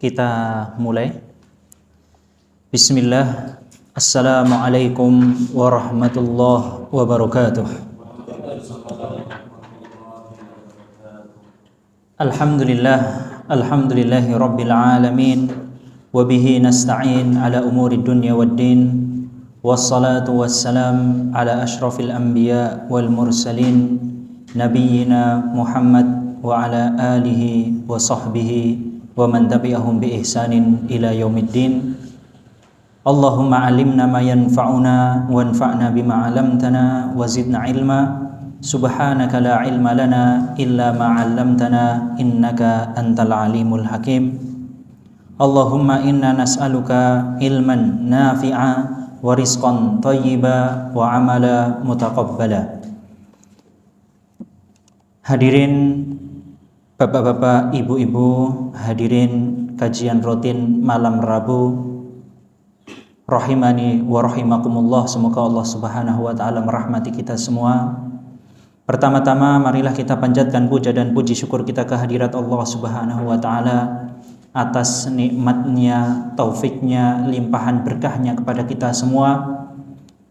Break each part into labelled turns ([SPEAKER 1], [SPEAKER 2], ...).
[SPEAKER 1] Kita mulai. Bismillah. Assalamualaikum warahmatullahi wabarakatuh. Alhamdulillahi rabbil alamin. Wabihi nasta'in ala umuri dunya waddin. Wassalatu wassalam ala ashrafil anbiya wal mursalin. Nabiyyina Muhammad wa ala alihi wa sahbihi wa man tabi'ahum bi ihsanin ila yaumiddin. Allahumma alimna ma yanfa'una wanfa'na bima 'allamtana wa zidna ilma. Subhanaka la ilma lana illa ma 'allamtana innaka antal alimul hakim. Allahumma inna nas'aluka ilman nafi'a wa rizqan thayyiba wa amala mutaqabbala. Hadirin Bapak-bapak, ibu-ibu, hadirin kajian rutin malam Rabu, rahimani wa rahimakumullah. Semoga Allah Subhanahu wa taala merahmati kita semua. Pertama-tama marilah kita panjatkan puja dan puji syukur kita kehadirat Allah Subhanahu wa taala atas nikmatnya, taufiknya, limpahan berkahnya kepada kita semua.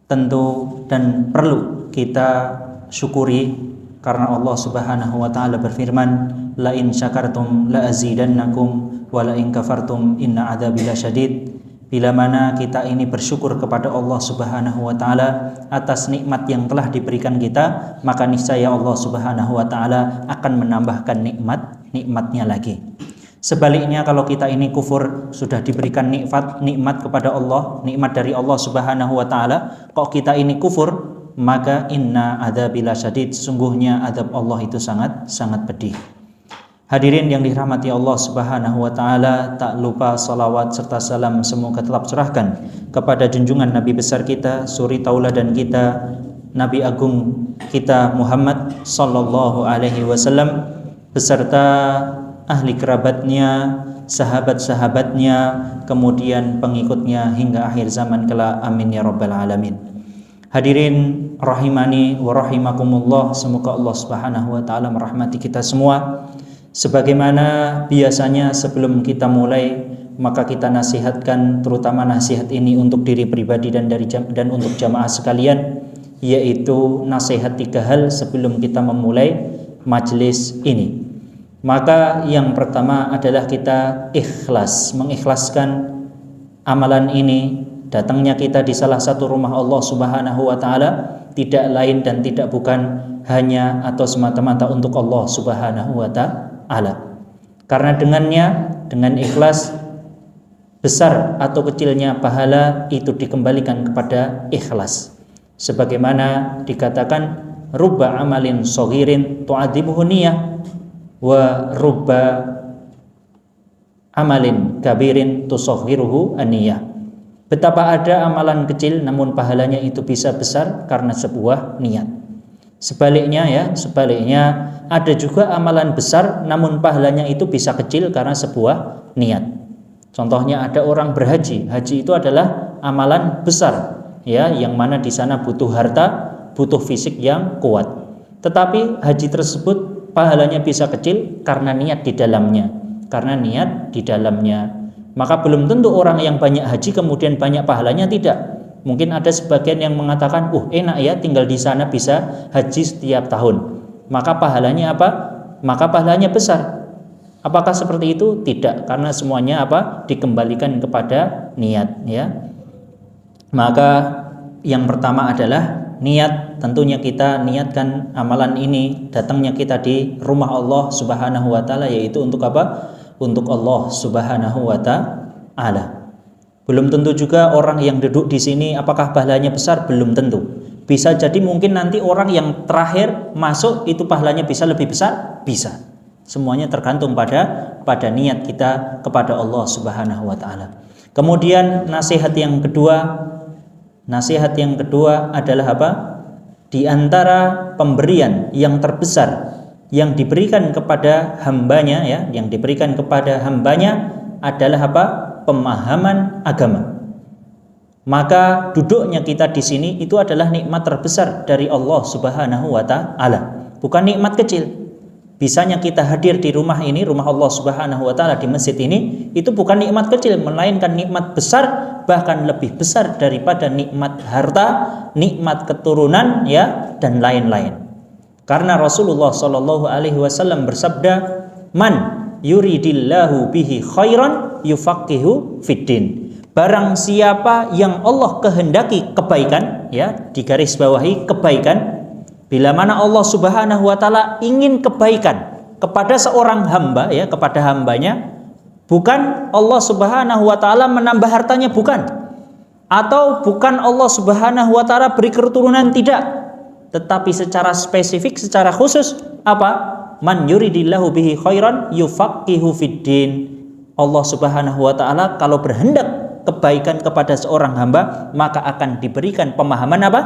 [SPEAKER 1] Tentu dan perlu kita syukuri karena Allah Subhanahu wa taala berfirman, la in syakartum la azidannakum wa la in kafartum inna adzabi lasyadid. Bila mana kita ini bersyukur kepada Allah Subhanahu wa taala atas nikmat yang telah diberikan kita, maka niscaya Allah Subhanahu wa taala akan menambahkan nikmatnya lagi. Sebaliknya kalau kita ini kufur, sudah diberikan nikmat kepada Allah, nikmat dari Allah Subhanahu wa taala, kok kita ini kufur, maka inna adzabi lasyadid, sesungguhnya azab Allah itu sangat pedih. Hadirin yang dirahmati Allah Subhanahu wa taala, tak lupa salawat serta salam semoga tetap curahkan kepada junjungan Nabi besar kita, suri tauladan kita, Nabi agung kita Muhammad sallallahu alaihi wasallam beserta ahli kerabatnya, sahabat-sahabatnya, kemudian pengikutnya hingga akhir zaman kelak. Amin ya rabbal alamin. Hadirin rahimani wa rahimakumullah, semoga Allah Subhanahu wa taala merahmati kita semua. Sebagaimana biasanya sebelum kita mulai, maka kita nasihatkan, terutama nasihat ini untuk diri pribadi dan untuk jamaah sekalian, yaitu nasihat 3 hal sebelum kita memulai majelis ini. Maka yang pertama adalah kita ikhlas, mengikhlaskan amalan ini. Datangnya kita di salah satu rumah Allah Subhanahu wa taala tidak lain dan tidak bukan hanya atau semata-mata untuk Allah Subhanahu wa taala. Karena dengan ikhlas, besar atau kecilnya pahala itu dikembalikan kepada ikhlas. Sebagaimana dikatakan, rubba amalin shaghirin tu'adzibuhu niyah wa rubba amalin kabirin tusaghiruhu an-niyah. Betapa ada amalan kecil namun pahalanya itu bisa besar karena sebuah niat. Sebaliknya ada juga amalan besar namun pahalanya itu bisa kecil karena sebuah niat. Contohnya ada orang berhaji. Haji itu adalah amalan besar, ya, yang mana di sana butuh harta, butuh fisik yang kuat. Tetapi haji tersebut pahalanya bisa kecil karena niat di dalamnya. Maka belum tentu orang yang banyak haji kemudian banyak pahalanya, tidak. Mungkin ada sebagian yang mengatakan, enak ya tinggal di sana bisa haji setiap tahun. Maka pahalanya apa? Maka pahalanya besar. Apakah seperti itu? Tidak, karena semuanya dikembalikan kepada niat, ya. Maka yang pertama adalah niat. Tentunya kita niatkan amalan ini, datangnya kita di rumah Allah Subhanahu wa taala, yaitu untuk apa? Untuk Allah Subhanahu wa taala. Belum tentu juga orang yang duduk di sini apakah pahalanya besar, belum tentu. Bisa jadi mungkin nanti orang yang terakhir masuk itu pahalanya bisa lebih besar, bisa. Semuanya tergantung pada niat kita kepada Allah Subhanahu wa taala. Kemudian nasihat yang kedua adalah apa? Di antara pemberian yang terbesar yang diberikan kepada hambanya, adalah apa? Pemahaman agama. Maka duduknya kita di sini itu adalah nikmat terbesar dari Allah Subhanahu wa taala, bukan nikmat kecil. Bisanya kita hadir di rumah ini, rumah Allah Subhanahu wa taala, di masjid ini, itu bukan nikmat kecil, melainkan nikmat besar, bahkan lebih besar daripada nikmat harta, nikmat keturunan, ya, dan lain-lain. Karena Rasulullah Shallallahu alaihi wasallam bersabda, "Man yuridillahu bihi khairan yufaqihu fiddin." Barang siapa yang Allah kehendaki kebaikan, ya, digarisbawahi kebaikan. Bila mana Allah Subhanahu wa taala ingin kebaikan kepada seorang hamba, ya, kepada hambanya, bukan Allah Subhanahu wa taala menambah hartanya, bukan. Atau bukan Allah Subhanahu wa taala beri keturunan, tidak. Tetapi secara spesifik, secara khusus, apa? Man yuridillahu bihi khairan yufaqihu fiddin. Allah Subhanahu wa taala kalau berhendak kebaikan kepada seorang hamba, maka akan diberikan pemahaman apa?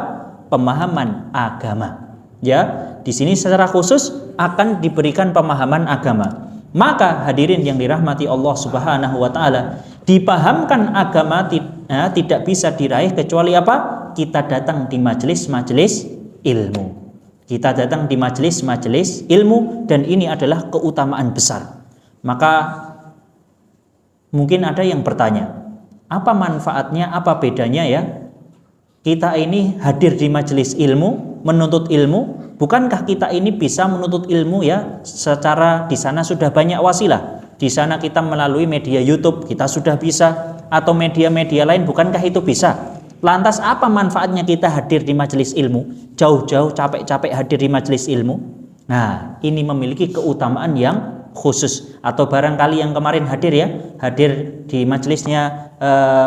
[SPEAKER 1] Pemahaman agama. Ya, di sini secara khusus akan diberikan pemahaman agama. Maka hadirin yang dirahmati Allah Subhanahu wa taala, dipahamkan agama tidak bisa diraih kecuali apa? Kita datang di majelis-majelis ilmu. Kita datang di majelis-majelis ilmu, dan ini adalah keutamaan besar. Maka mungkin ada yang bertanya, apa manfaatnya, apa bedanya, ya? Kita ini hadir di majelis ilmu, menuntut ilmu. Bukankah kita ini bisa menuntut ilmu, ya, secara di sana sudah banyak wasilah. Di sana kita melalui media YouTube kita sudah bisa, atau media-media lain, bukankah itu bisa? Lantas apa manfaatnya kita hadir di majelis ilmu? Jauh-jauh capek-capek hadir di majelis ilmu. Nah, ini memiliki keutamaan yang khusus. Atau barangkali yang kemarin hadir, ya, hadir di majelisnya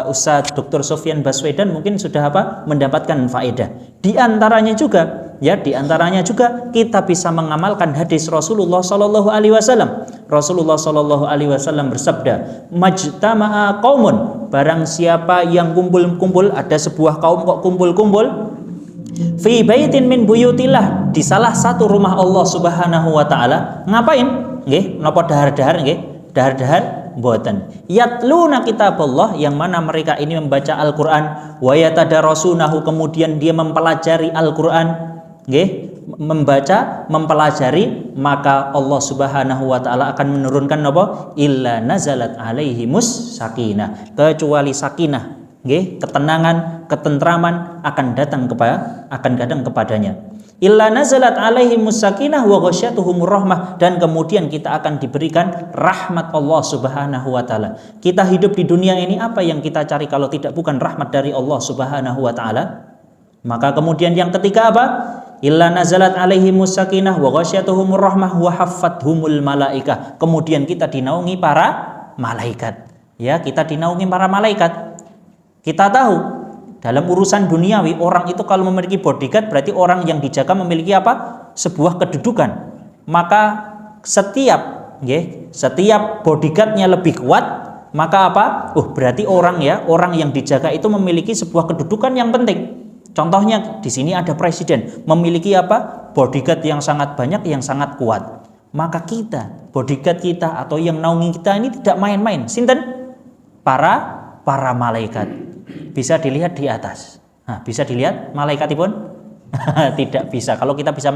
[SPEAKER 1] Ustadz Dr. Sofyan Baswedan, mungkin sudah apa? Mendapatkan faedah. Di antaranya juga, ya, di antaranya juga kita bisa mengamalkan hadis Rasulullah Shallallahu alaihi wasallam. Rasulullah Shallallahu alaihi wasallam bersabda, "Majtama'a qaumun," barang siapa yang kumpul-kumpul, ada sebuah kaum kok kumpul-kumpul, fi baitin min buyutillah, di salah satu rumah Allah Subhanahu wa taala. Ngapain? Nggih, napa dahar-dahar nggih? Dahar-dahar mboten. Yatluna kitaballah, yang mana mereka ini membaca Al-Qur'an, wa yatadarasunahu, kemudian dia mempelajari Al-Qur'an, nggih, membaca, mempelajari, maka Allah Subhanahu wa taala akan menurunkan apa? Illa nazalat alaihimus sakinah, kecuali sakinah, nggih, ketenangan, ketentraman akan datang kepadanya. Illa nazalat alaihimus sakinah wa ghasyatuhumur rahmah, dan kemudian kita akan diberikan rahmat Allah Subhanahu wa taala. Kita hidup di dunia ini, apa yang kita cari kalau tidak bukan rahmat dari Allah Subhanahu wa taala? Maka kemudian yang ketiga apa? Illa nazalat alaihimus sakinah wa ghasyatuhumur rahmah wa haffathumul malaikah. Kemudian kita dinaungi para malaikat. Ya, kita dinaungi para malaikat. Kita tahu dalam urusan duniawi, orang itu kalau memiliki bodyguard berarti orang yang dijaga memiliki apa? Sebuah kedudukan. Maka setiap bodyguardnya lebih kuat, maka apa? Berarti orang yang dijaga itu memiliki sebuah kedudukan yang penting. Contohnya di sini ada presiden, memiliki apa? Bodyguard yang sangat banyak, yang sangat kuat. Maka kita, bodyguard kita atau yang naungi kita ini tidak main-main. Sinten? Para malaikat. Bisa dilihat di atas. Nah, bisa dilihat malaikat pun tidak bisa. Kalau kita bisa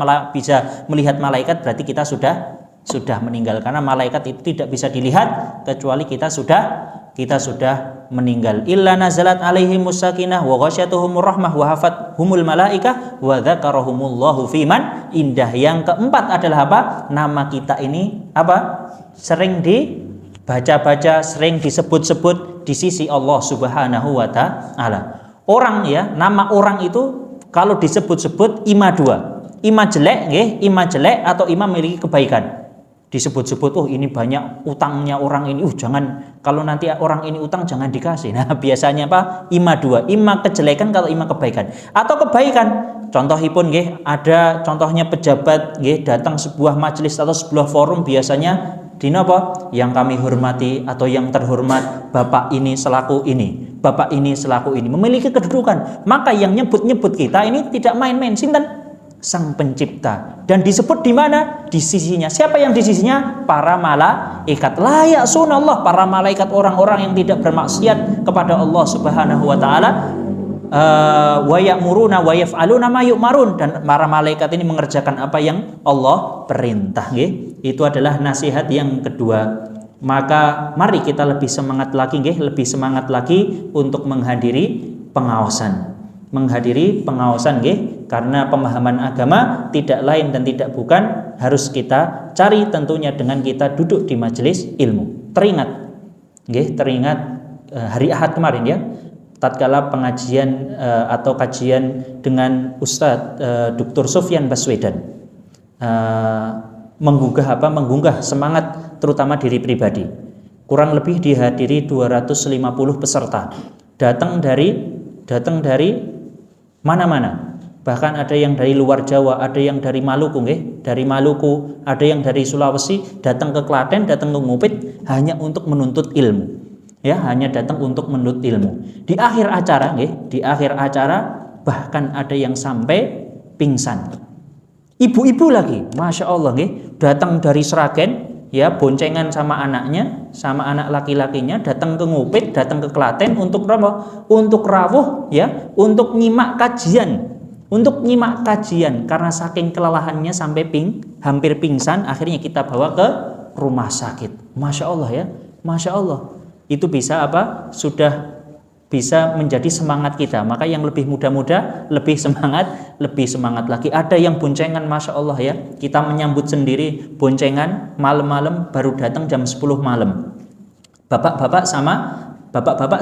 [SPEAKER 1] melihat malaikat, berarti kita sudah meninggal, karena malaikat itu tidak bisa dilihat kecuali kita sudah meninggal. Illa nazalat alaihimus sakinah wa ghasyatuhumur rahmah wa hafathumul malaikah wa dzakarahumullahu fiman indah. Yang keempat adalah apa? Nama kita ini apa? Sering dibaca-baca, sering disebut-sebut di sisi Allah Subhanahu wa taala. Orang, ya, nama orang itu kalau disebut-sebut ima dua. Ima jelek, nggih, ima jelek, atau ima memiliki kebaikan. Disebut-sebut, ini banyak utangnya orang ini, jangan, kalau nanti orang ini utang jangan dikasih. Nah, biasanya apa? Ima dua, ima kejelekan kalau ima kebaikan. Atau kebaikan, contohipun nggih, ada contohnya pejabat nggih datang sebuah majelis atau sebuah forum, biasanya dina apa? Yang kami hormati atau yang terhormat Bapak ini selaku ini, Bapak ini selaku ini, memiliki kedudukan. Maka yang nyebut-nyebut kita ini tidak main-main. Sinten? Sang Pencipta. Dan disebut di mana? Di sisinya. Siapa yang di sisinya? Para malaikat. La ya'sunallah, para malaikat, orang-orang yang tidak bermaksiat kepada Allah Subhanahu wa taala. wa ya'muruna wa yaf'aluna ma yu'marun, dan para malaikat ini mengerjakan apa yang Allah perintah, nggih. Itu adalah nasihat yang kedua. Maka mari kita lebih semangat lagi, nggih, lebih semangat lagi untuk menghadiri pengawasan. Menghadiri pengawasan, nggih, karena pemahaman agama tidak lain dan tidak bukan harus kita cari tentunya dengan kita duduk di majelis ilmu. Teringat, nggih, teringat hari Ahad kemarin ya, tatkala pengajian atau kajian dengan Ustadz Dr. Sofyan Baswedan, menggugah semangat terutama diri pribadi. Kurang lebih dihadiri 250 peserta, datang dari mana-mana. Bahkan ada yang dari luar Jawa, ada yang dari Maluku, nggih, dari Maluku, ada yang dari Sulawesi, datang ke Klaten, datang ke Ngupit hanya untuk menuntut ilmu. Ya, hanya datang untuk menuntut ilmu. Di akhir acara, nggih, di akhir acara bahkan ada yang sampai pingsan. Ibu-ibu lagi, masya Allah, nggih, datang dari Sragen, ya, boncengan sama anaknya, sama anak laki-lakinya, datang ke Ngupit, datang ke Klaten untuk apa? Untuk rawuh, ya, untuk nyimak kajian. Untuk nyimak kajian, karena saking kelelahannya sampai hampir pingsan, akhirnya kita bawa ke rumah sakit. Masya Allah ya, masya Allah. Itu bisa apa? Sudah bisa menjadi semangat kita. Maka yang lebih muda-muda lebih semangat lagi. Ada yang boncengan, masya Allah ya. Kita menyambut sendiri boncengan malam-malam, baru datang jam 10 malam. Bapak-bapak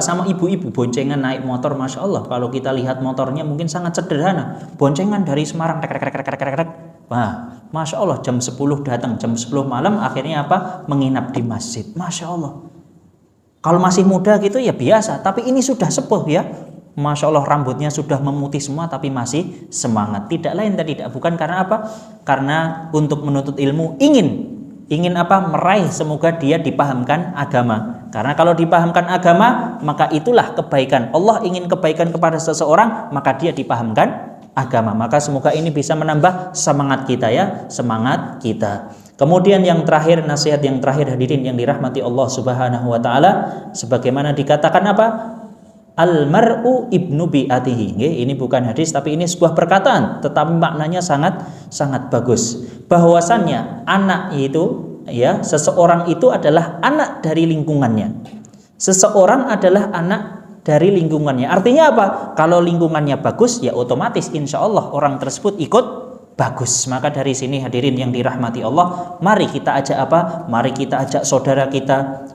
[SPEAKER 1] sama ibu-ibu boncengan naik motor, masya Allah. Kalau kita lihat motornya mungkin sangat sederhana. Boncengan dari Semarang, wah, masya Allah, jam 10 datang, jam 10 malam akhirnya apa? Menginap di masjid, masya Allah. Kalau masih muda gitu ya biasa, tapi ini sudah sepuh ya, masya Allah, rambutnya sudah memutih semua tapi masih semangat. Tidak lain dan tidak bukan karena apa? Karena untuk menuntut ilmu ingin apa? Meraih semoga dia dipahamkan agama. Karena kalau dipahamkan agama, maka itulah kebaikan. Allah ingin kebaikan kepada seseorang, maka dia dipahamkan agama. Maka semoga ini bisa menambah semangat kita ya, semangat kita. Kemudian yang terakhir, nasihat yang terakhir hadirin yang dirahmati Allah Subhanahu wa taala, sebagaimana dikatakan apa? Al-mar'u ibnu bi'atihi. Ini bukan hadis tapi ini sebuah perkataan, tetapi maknanya sangat bagus. Bahwasannya anak itu ya, seseorang itu adalah anak dari lingkungannya. Seseorang adalah anak dari lingkungannya. Artinya apa? Kalau lingkungannya bagus ya otomatis insya Allah orang tersebut ikut bagus. Maka dari sini hadirin yang dirahmati Allah, mari kita ajak apa? Mari kita ajak saudara kita,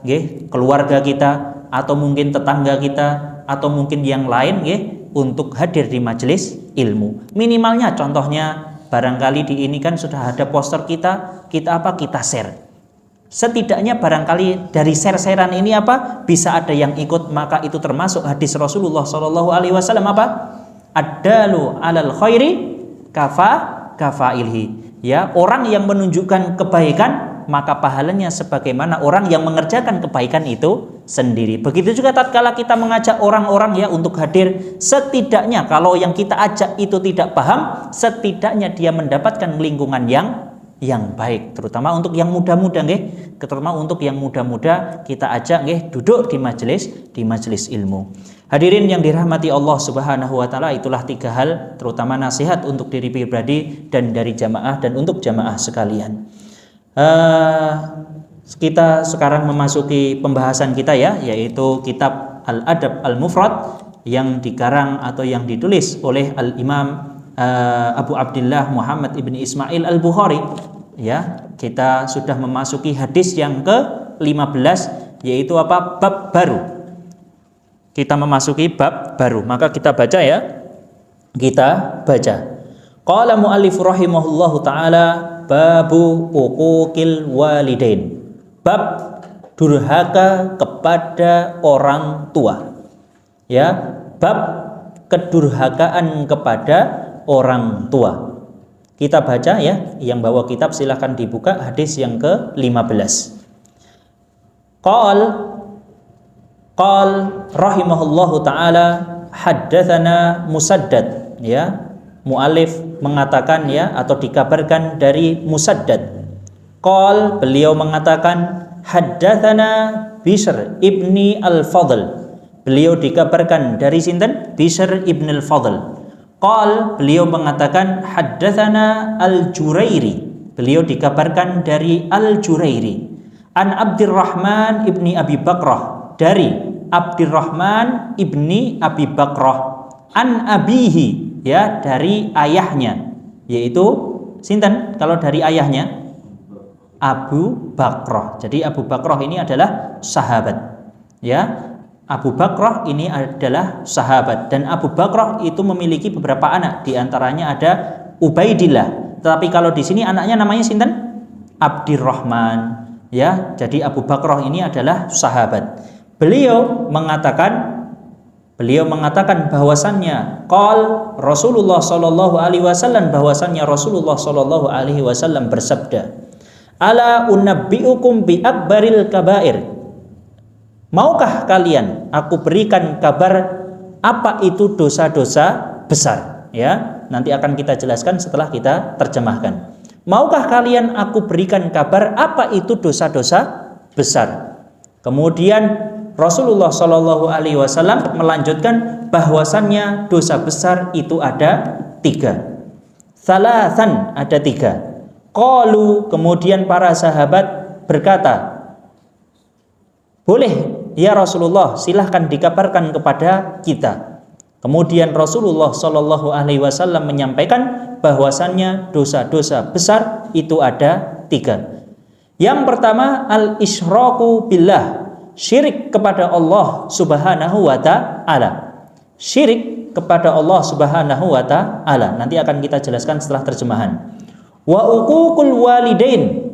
[SPEAKER 1] keluarga kita, atau mungkin tetangga kita, atau mungkin yang lain, untuk hadir di majelis ilmu. Minimalnya contohnya barangkali di ini kan sudah ada poster kita apa? Kita share. Setidaknya barangkali dari share-sharean ini apa? Bisa ada yang ikut, maka itu termasuk hadis Rasulullah SAW apa? Ad-dalu 'alal khairi kafailhi. Ya, orang yang menunjukkan kebaikan maka pahalanya sebagaimana orang yang mengerjakan kebaikan itu sendiri. Begitu juga tatkala kita mengajak orang-orang ya untuk hadir, setidaknya kalau yang kita ajak itu tidak paham, setidaknya dia mendapatkan lingkungan yang baik, terutama untuk yang muda-muda terutama untuk yang muda-muda kita ajak duduk di majelis ilmu. Hadirin yang dirahmati Allah Subhanahu wa taala, itulah 3 hal terutama nasihat untuk diri pribadi dan dari jamaah dan untuk jamaah sekalian. Kita sekarang memasuki pembahasan kita ya, yaitu kitab Al-Adab Al-Mufrad yang dikarang atau yang ditulis oleh Al-Imam Abu Abdullah Muhammad ibn Ismail Al-Bukhari. Ya, kita sudah memasuki hadis yang ke-15, yaitu apa? Bab baru. Kita memasuki bab baru, maka kita baca ya. Kita baca. Qala mu'allif rahimahullahu taala, babu uquqil walidain. Bab durhaka kepada orang tua. Ya, bab kedurhakaan kepada orang tua. Kita baca ya, yang bawa kitab silahkan dibuka hadis yang ke-15. Qal rahimahullahu taala haddatsana Musaddad, ya, muallif mengatakan ya, atau dikabarkan dari Musaddad. Qal, beliau mengatakan haddatsana Bishr ibni Al-Fadl. beliau dikabarkan dari sinten? Bishr ibn al-Fadl. Qal, beliau mengatakan haddatsana al-Jurairi. Beliau dikabarkan dari al-Jurairi. An Abdurrahman ibni Abi Bakrah, dari Abdurrahman ibni Abi Bakrah. An abihi, ya, dari ayahnya, yaitu sinten kalau dari ayahnya? Abu Bakrah. Jadi Abu Bakrah ini adalah sahabat, ya. Abu Bakrah ini adalah sahabat, dan Abu Bakrah itu memiliki beberapa anak, di antaranya ada Ubaidillah. Tetapi kalau di sini anaknya namanya sinten? Abdurrahman, ya. Jadi Abu Bakrah ini adalah sahabat. Beliau mengatakan bahwasannya qal Rasulullah sallallahu alaihi wasallam, bahwasannya Rasulullah sallallahu alaihi wasallam bersabda, ala unabbiukum bi akbaril kabair. Maukah kalian aku berikan kabar apa itu dosa-dosa besar, ya. Nanti akan kita jelaskan setelah kita terjemahkan. Maukah kalian aku berikan kabar apa itu dosa-dosa besar? Kemudian Rasulullah Shallallahu Alaihi Wasallam melanjutkan bahwasannya dosa besar itu ada 3. Salasan, ada 3. Qalu, kemudian para sahabat berkata, boleh ya Rasulullah, silahkan dikabarkan kepada kita. Kemudian Rasulullah Shallallahu Alaihi Wasallam menyampaikan bahwasannya dosa-dosa besar itu ada 3. Yang pertama, al-isyraku billah, syirik kepada Allah Subhanahu wa ta'ala. Syirik kepada Allah Subhanahu wa ta'ala. Nanti akan kita jelaskan setelah terjemahan. Wa uququl walidain.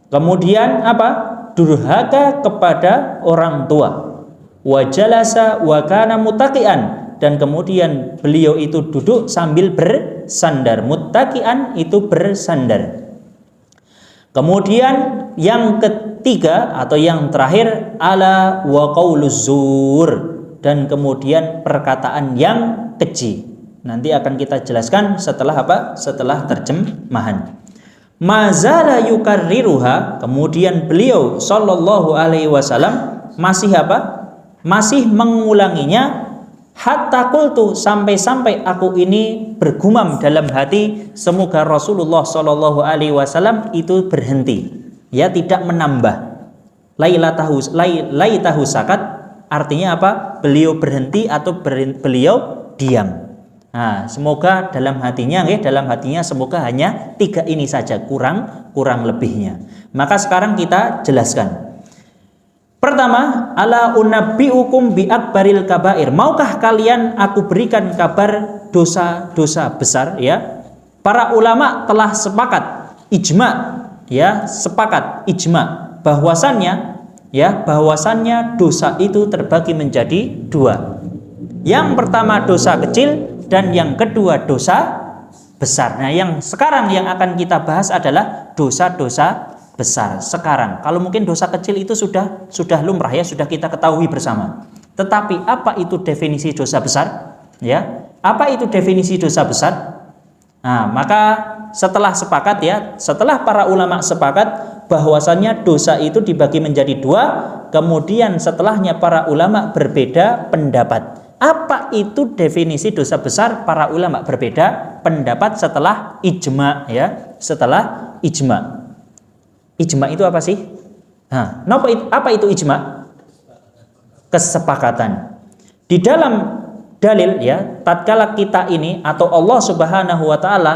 [SPEAKER 1] Kemudian apa? Durhaka kepada orang tua. Wa jalasa wa kana muttaqian, dan kemudian beliau itu duduk sambil bersandar. Muttaqian itu bersandar. Kemudian yang ketiga atau yang terakhir, ala wa qauluz zur, dan kemudian perkataan yang keji. Nanti akan kita jelaskan setelah apa? Setelah terjemahan. Mazala yukarriruha, kemudian beliau sallallahu alaihi wasallam masih apa? Masih mengulanginya, hatta qultu, sampai-sampai aku ini bergumam dalam hati, semoga Rasulullah sallallahu alaihi wasallam itu berhenti, ya, tidak menambah. Laitahu sakat, artinya apa? Beliau berhenti atau beliau diam. Nah, semoga dalam hatinya, semoga hanya 3 ini saja, kurang lebihnya. Maka sekarang kita jelaskan. Pertama, ala unabbiukum bi akbaril kabair. Maukah kalian aku berikan kabar dosa-dosa besar, ya? Para ulama telah sepakat ijma, ya, sepakat ijma bahwasannya dosa itu terbagi menjadi 2. Yang pertama dosa kecil, dan yang kedua dosa besar. Nah, yang sekarang yang akan kita bahas adalah dosa-dosa besar. Sekarang, kalau mungkin dosa kecil itu sudah lumrah, ya, sudah kita ketahui bersama. Tetapi apa itu definisi dosa besar? Ya, apa itu definisi dosa besar? Nah, maka setelah sepakat, ya, setelah para ulama sepakat bahwasannya dosa itu dibagi menjadi 2, kemudian setelahnya para ulama berbeda pendapat. Apa itu definisi dosa besar? Para ulama berbeda pendapat setelah ijma, ya, setelah ijma. Ijma itu apa sih? Nah, apa itu ijma? Kesepakatan. Di dalam dalil, ya, tatkala kita ini atau Allah Subhanahu wa taala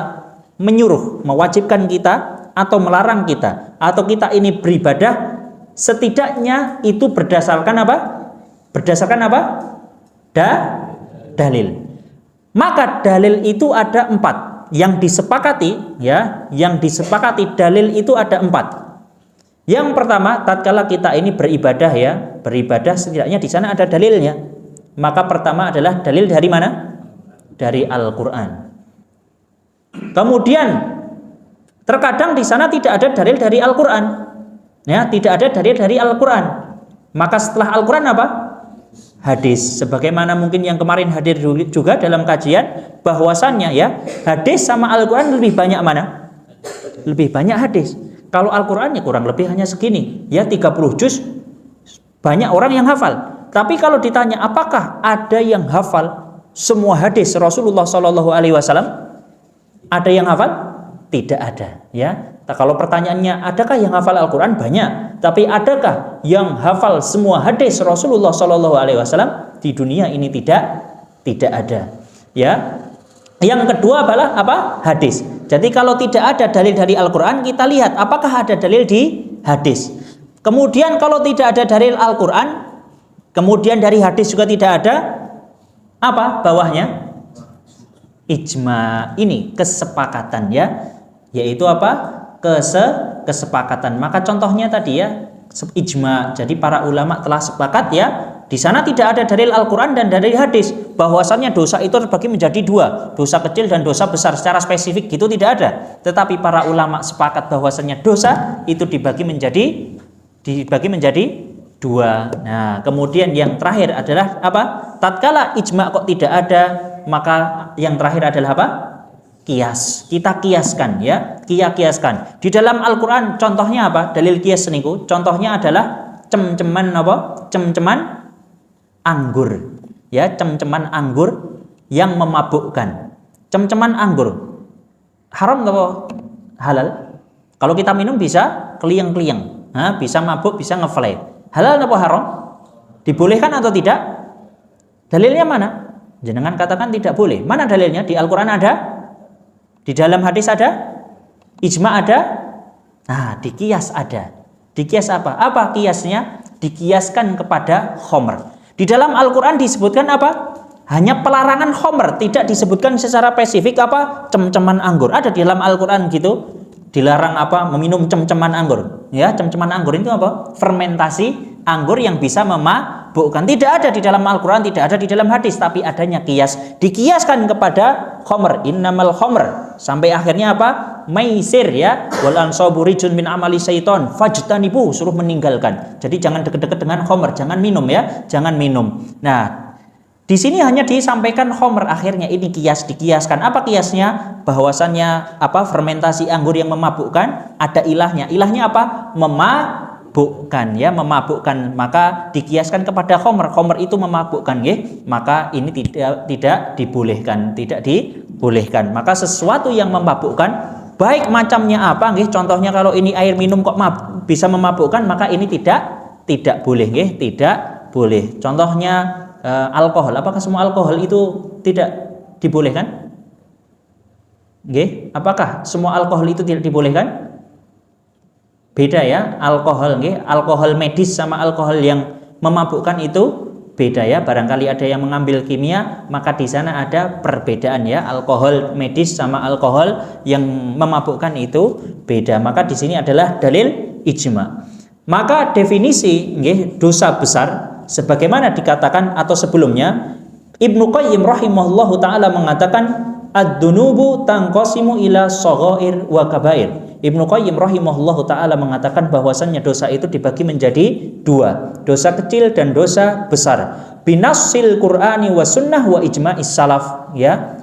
[SPEAKER 1] menyuruh, mewajibkan kita atau melarang kita, atau kita ini beribadah, setidaknya itu berdasarkan apa? Berdasarkan apa? Dalil. Maka dalil itu ada 4 yang disepakati, ya, yang disepakati dalil itu ada 4. Yang pertama, tatkala kita ini beribadah, ya, beribadah setidaknya di sana ada dalilnya. Maka pertama adalah dalil dari mana? Dari Al-Qur'an. Kemudian terkadang di sana tidak ada dalil dari Al-Qur'an, ya, tidak ada dalil dari Al-Qur'an. Maka setelah Al-Qur'an apa? Hadis. Sebagaimana mungkin yang kemarin hadir juga dalam kajian, bahwasannya, ya, hadis sama Al-Qur'an lebih banyak mana? Lebih banyak hadis. Kalau Al-Qur'an, ya, kurang lebih hanya segini, ya, 30 juz, banyak orang yang hafal. Tapi kalau ditanya apakah ada yang hafal semua hadis Rasulullah Shallallahu Alaihi Wasallam? Ada yang hafal? Tidak ada, ya. Kalau pertanyaannya adakah yang hafal Al-Quran? Banyak. Tapi adakah yang hafal semua hadis Rasulullah Shallallahu Alaihi Wasallam? Di dunia ini tidak ada, ya. Yang kedua adalah apa? Hadis. Jadi kalau tidak ada dalil dari Al-Quran, kita lihat apakah ada dalil di hadis. Kemudian kalau tidak ada dalil Al-Quran, kemudian dari hadis juga tidak ada, apa bawahnya? Ijma. Ini kesepakatan, ya, yaitu apa? Kesepakatan. Maka contohnya tadi, ya, ijma. Jadi para ulama telah sepakat, ya, di sana tidak ada dalil Al-Quran dan dalil hadis bahwasannya dosa itu terbagi menjadi dua, dosa kecil dan dosa besar. Secara spesifik gitu tidak ada. Tetapi para ulama sepakat bahwasannya dosa itu dibagi menjadi dua. Nah, kemudian yang terakhir adalah apa? Tatkala ijma kok tidak ada, maka yang terakhir adalah apa? Kias. Kita kiaskan, ya, kiaskan. Di dalam Al-Quran contohnya apa? Dalil kias niku. Contohnya adalah cem-ceman apa? Cem-ceman anggur. Ya, cem-ceman anggur yang memabukkan. Cem-ceman anggur haram atau halal? Kalau kita minum bisa keliang-keliang, nah, bisa mabuk, bisa ngefly. Halal atau haram? Dibolehkan atau tidak? Dalilnya mana? Jenengan katakan tidak boleh. Mana dalilnya? Di Al-Quran ada? Di dalam hadis ada? Ijma ada? Nah, di kias ada. Di kias apa? Apa kiasnya? Dikiaskan kepada khomer. Di dalam Al-Quran disebutkan apa? Hanya pelarangan khomer, tidak disebutkan secara spesifik apa? Cem-ceman anggur. Ada di dalam Al-Quran gitu? Dilarang apa? Meminum cem-ceman anggur. Ya, cem-ceman anggur itu apa? Fermentasi anggur yang bisa memabukkan. Tidak ada di dalam Al-Quran, tidak ada di dalam hadis, tapi adanya kias. Dikiaskan kepada khomer, innamal khomer. Sampai akhirnya apa? Maisir, ya. Wal ansabu rijun min amali syaiton fajtanibu, suruh meninggalkan. Jadi jangan deket-deket dengan khomer, jangan minum, ya, jangan minum. Nah, di sini hanya disampaikan khomer, akhirnya ini kias, dikiaskan. Apa kiasnya? Bahwasannya apa? Fermentasi anggur yang memabukkan, ada ilahnya. Ilahnya apa? Memabukkan, ya, memabukkan. Maka dikiaskan kepada khomer. Khomer itu memabukkan, ya. Maka ini tidak dibolehkan, tidak dibolehkan. Maka sesuatu yang memabukkan, baik macamnya apa, nggih? Contohnya kalau ini air minum kok bisa memabukkan, maka ini tidak boleh, nggih? Tidak boleh. Contohnya alkohol. Apakah semua alkohol itu tidak dibolehkan? Nggih, apakah semua alkohol itu tidak dibolehkan? Beda, ya, alkohol, nggih. Alkohol medis sama alkohol yang memabukkan itu beda, ya. Barangkali ada yang mengambil kimia, maka di sana ada perbedaan, ya. Alkohol medis sama alkohol yang memabukkan itu beda. Maka di sini adalah dalil ijma. Maka definisi, nggih, dosa besar sebagaimana dikatakan atau sebelumnya, Ibnu Qayyim rahimahullahu taala mengatakan ad-dunubu tanqasimu ila shaghair wa kabair. Ibnu Qayyim rahimahullahu taala mengatakan bahwasannya dosa itu dibagi menjadi dua, dosa kecil dan dosa besar. Binassil Qur'ani wa sunnah wa ijma'is salaf, ya.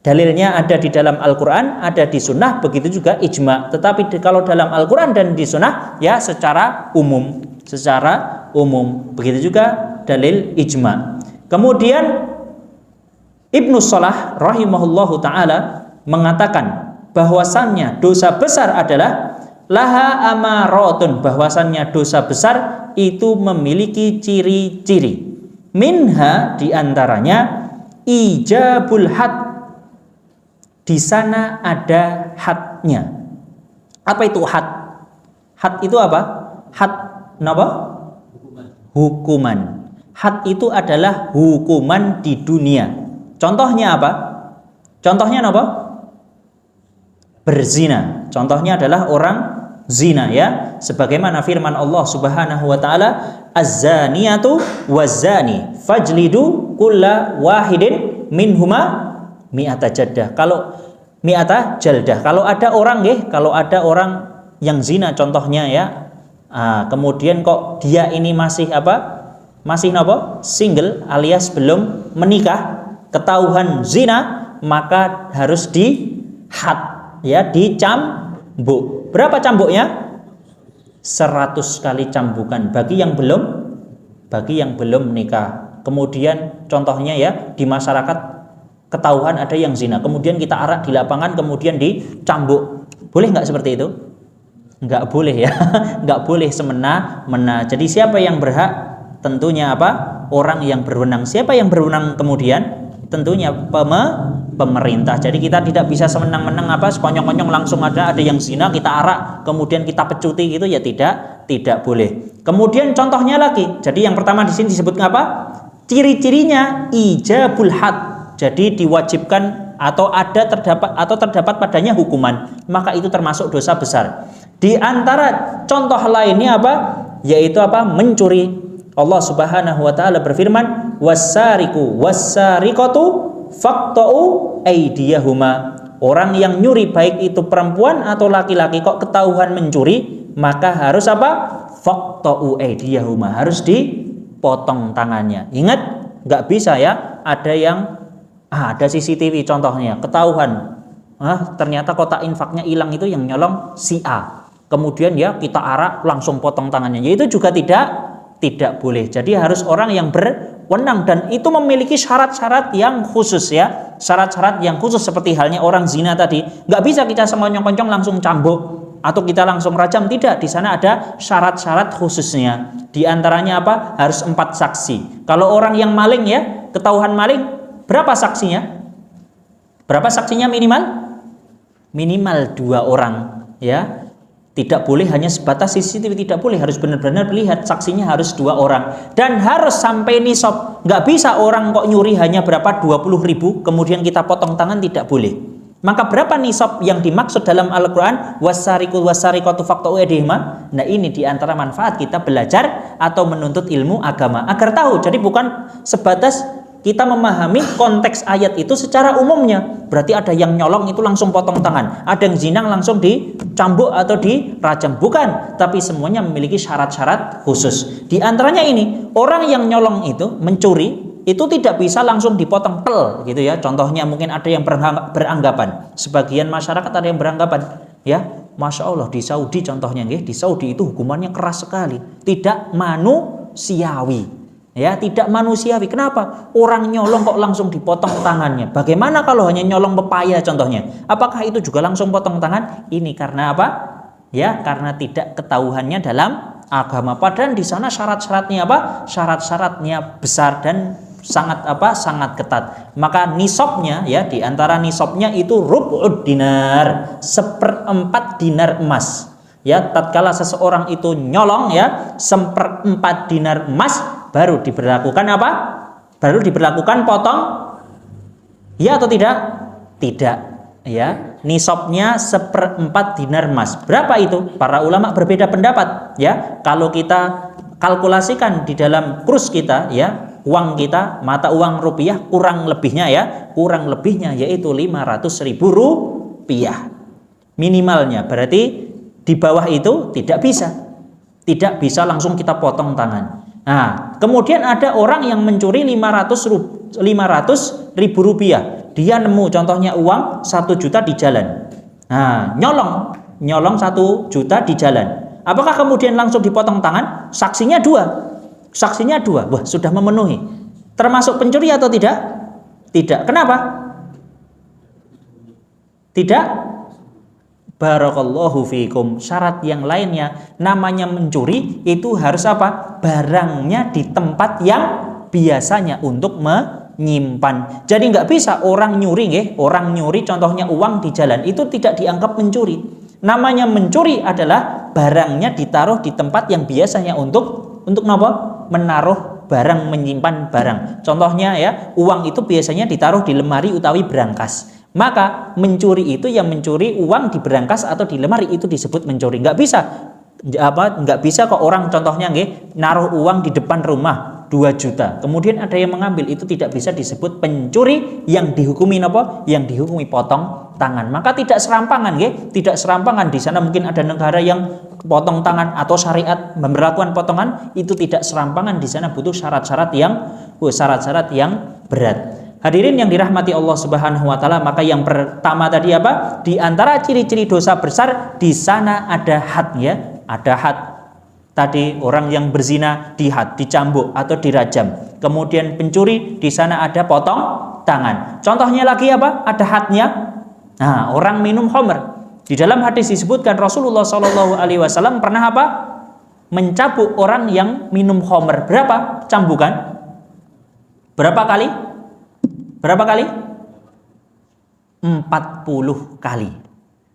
[SPEAKER 1] Dalilnya ada di dalam Al-Quran, ada di sunnah, begitu juga ijma. Tetapi kalau dalam Al-Quran dan di sunnah, ya, secara umum. Begitu juga dalil ijma. Kemudian Ibnu Shalah rahimahullahu taala mengatakan bahwasannya dosa besar adalah laha amaratun, bahwasannya dosa besar itu memiliki ciri-ciri. Minha, diantaranya ijabul had, di sana ada hadnya. Apa itu had? Had itu apa? Had apa? Hukuman. Had itu adalah hukuman di dunia. Contohnya apa? Contohnya apa? Berzina. Contohnya adalah orang zina, ya. Sebagaimana firman Allah Subhanahu wa taala, az-zaniyatu waz-zani fajlidu kulla wahidin minhuma mi'ata jaddah. Kalau mi'ata jaldah. Kalau ada orang, nggih, kalau ada orang yang zina contohnya, ya. Kemudian kok dia ini masih apa? Masih apa? Single alias belum menikah, ketahuan zina, maka harus dihad, ya, dicambuk. Berapa cambuknya? 100 kali cambukan bagi yang belum bagi yang belum menikah. Kemudian contohnya ya, di masyarakat ketahuan ada yang zina, kemudian kita arak di lapangan, kemudian dicambuk. Boleh nggak seperti itu? Nggak boleh ya. Nggak boleh semena-mena. Jadi siapa yang berhak? Tentunya apa? Orang yang berwenang. Siapa yang berwenang kemudian? Tentunya pemerintah. Jadi kita tidak bisa semenang-menang apa sekonyong-konyong langsung ada yang zina kita arak kemudian kita pecuti gitu ya, tidak boleh. Kemudian contohnya lagi. Jadi yang pertama di sini disebut apa? Ciri-cirinya ijabul had. Jadi diwajibkan atau terdapat padanya hukuman, maka itu termasuk dosa besar. Di antara contoh lainnya apa? Yaitu apa? Mencuri. Allah Subhanahu wa taala berfirman, "Was-sariqu was-sariqatu faqta'u aydiyahuma." Orang yang nyuri baik itu perempuan atau laki-laki kok ketahuan mencuri, maka harus apa? Faqta'u aydiyahuma, harus dipotong tangannya. Ingat, nggak bisa ya ada CCTV contohnya, ketahuan ternyata kotak infaknya hilang, itu yang nyolong si A. Kemudian ya kita arak langsung potong tangannya. Ya itu juga tidak boleh. Jadi harus orang yang berwenang dan itu memiliki syarat-syarat yang khusus ya. Syarat-syarat yang khusus seperti halnya orang zina tadi. Nggak bisa kita semonyong-konyong langsung cambuk atau kita langsung rajam, tidak. Di sana ada syarat-syarat khususnya. Di antaranya apa? Harus 4 saksi. Kalau orang yang maling ya, ketahuan maling, berapa saksinya? Berapa saksinya minimal? Minimal 2 orang ya. Tidak boleh hanya sebatas CCTV, tidak boleh, harus benar-benar melihat, saksinya harus 2 orang dan harus sampai nisab. Nggak bisa orang kok nyuri hanya berapa 20.000 kemudian kita potong tangan, tidak boleh. Maka berapa nisab yang dimaksud dalam Al-Quran? Was-sariqu was-sariqatu faqta'u aydiyahuma. Nah ini diantara manfaat kita belajar atau menuntut ilmu agama agar tahu. Jadi bukan sebatas kita memahami konteks ayat itu secara umumnya. Berarti ada yang nyolong itu langsung potong tangan, ada yang zina langsung dicambuk atau dirajam. Bukan, tapi semuanya memiliki syarat-syarat khusus. Di antaranya ini, orang yang nyolong itu mencuri itu tidak bisa langsung dipotong pel gitu ya. Contohnya mungkin ada yang beranggapan, sebagian masyarakat ada yang beranggapan ya, Masya Allah di Saudi contohnya, di Saudi itu hukumannya keras sekali, tidak manusiawi. Ya, tidak manusiawi. Kenapa? Orang nyolong kok langsung dipotong tangannya. Bagaimana kalau hanya nyolong pepaya contohnya? Apakah itu juga langsung potong tangan? Ini karena apa? Ya, karena tidak ketahuannya dalam agama. Padahal di sana syarat-syaratnya apa? Syarat-syaratnya besar dan sangat ketat. Maka nisabnya ya, di antara nisabnya itu rub'ud dinar, 1/4 dinar emas. Ya, tatkala seseorang itu nyolong ya 1/4 dinar emas, baru diberlakukan apa? Baru diberlakukan potong ya atau tidak? Tidak ya. Nisabnya 1/4 dinar emas. Berapa itu? Para ulama berbeda pendapat ya. Kalau kita kalkulasikan di dalam kurs kita ya, uang kita, mata uang rupiah, kurang lebihnya yaitu 500.000 rupiah minimalnya. Berarti di bawah itu tidak bisa langsung kita potong tangan. Nah, kemudian ada orang yang mencuri 500.000 rupiah. Dia nemu contohnya uang 1 juta di jalan. Nah, nyolong 1 juta di jalan. Apakah kemudian langsung dipotong tangan? Saksinya dua. Wah, sudah memenuhi. Termasuk pencuri atau tidak? Tidak. Kenapa? Tidak. Barakallahu fiikum. Syarat yang lainnya, namanya mencuri itu harus apa? Barangnya di tempat yang biasanya untuk menyimpan. Jadi nggak bisa orang nyuri contohnya uang di jalan, itu tidak dianggap mencuri. Namanya mencuri adalah barangnya ditaruh di tempat yang biasanya untuk apa? Menaruh barang, menyimpan barang. Contohnya ya, uang itu biasanya ditaruh di lemari utawi brankas. Maka mencuri itu yang mencuri uang di brankas atau di lemari, itu disebut mencuri. Nggak bisa kok orang contohnya naruh uang di depan rumah 2 juta kemudian ada yang mengambil, itu tidak bisa disebut pencuri yang dihukumi apa? Yang dihukumi potong tangan. Maka tidak serampangan di sana. Mungkin ada negara yang potong tangan atau syariat memberlakukan potongan, itu tidak serampangan. Di sana butuh syarat-syarat yang berat. Hadirin yang dirahmati Allah Subhanahu wa taala, maka yang pertama tadi apa? Di antara ciri-ciri dosa besar di sana ada had ya, ada had. Tadi orang yang berzina dihad, dicambuk atau dirajam. Kemudian pencuri di sana ada potong tangan. Contohnya lagi apa? Ada hadnya. Nah, orang minum khamr. Di dalam hadis disebutkan Rasulullah SAW pernah apa? Mencambuk orang yang minum khamr. Berapa cambukan? Berapa kali? Berapa kali? 40 kali.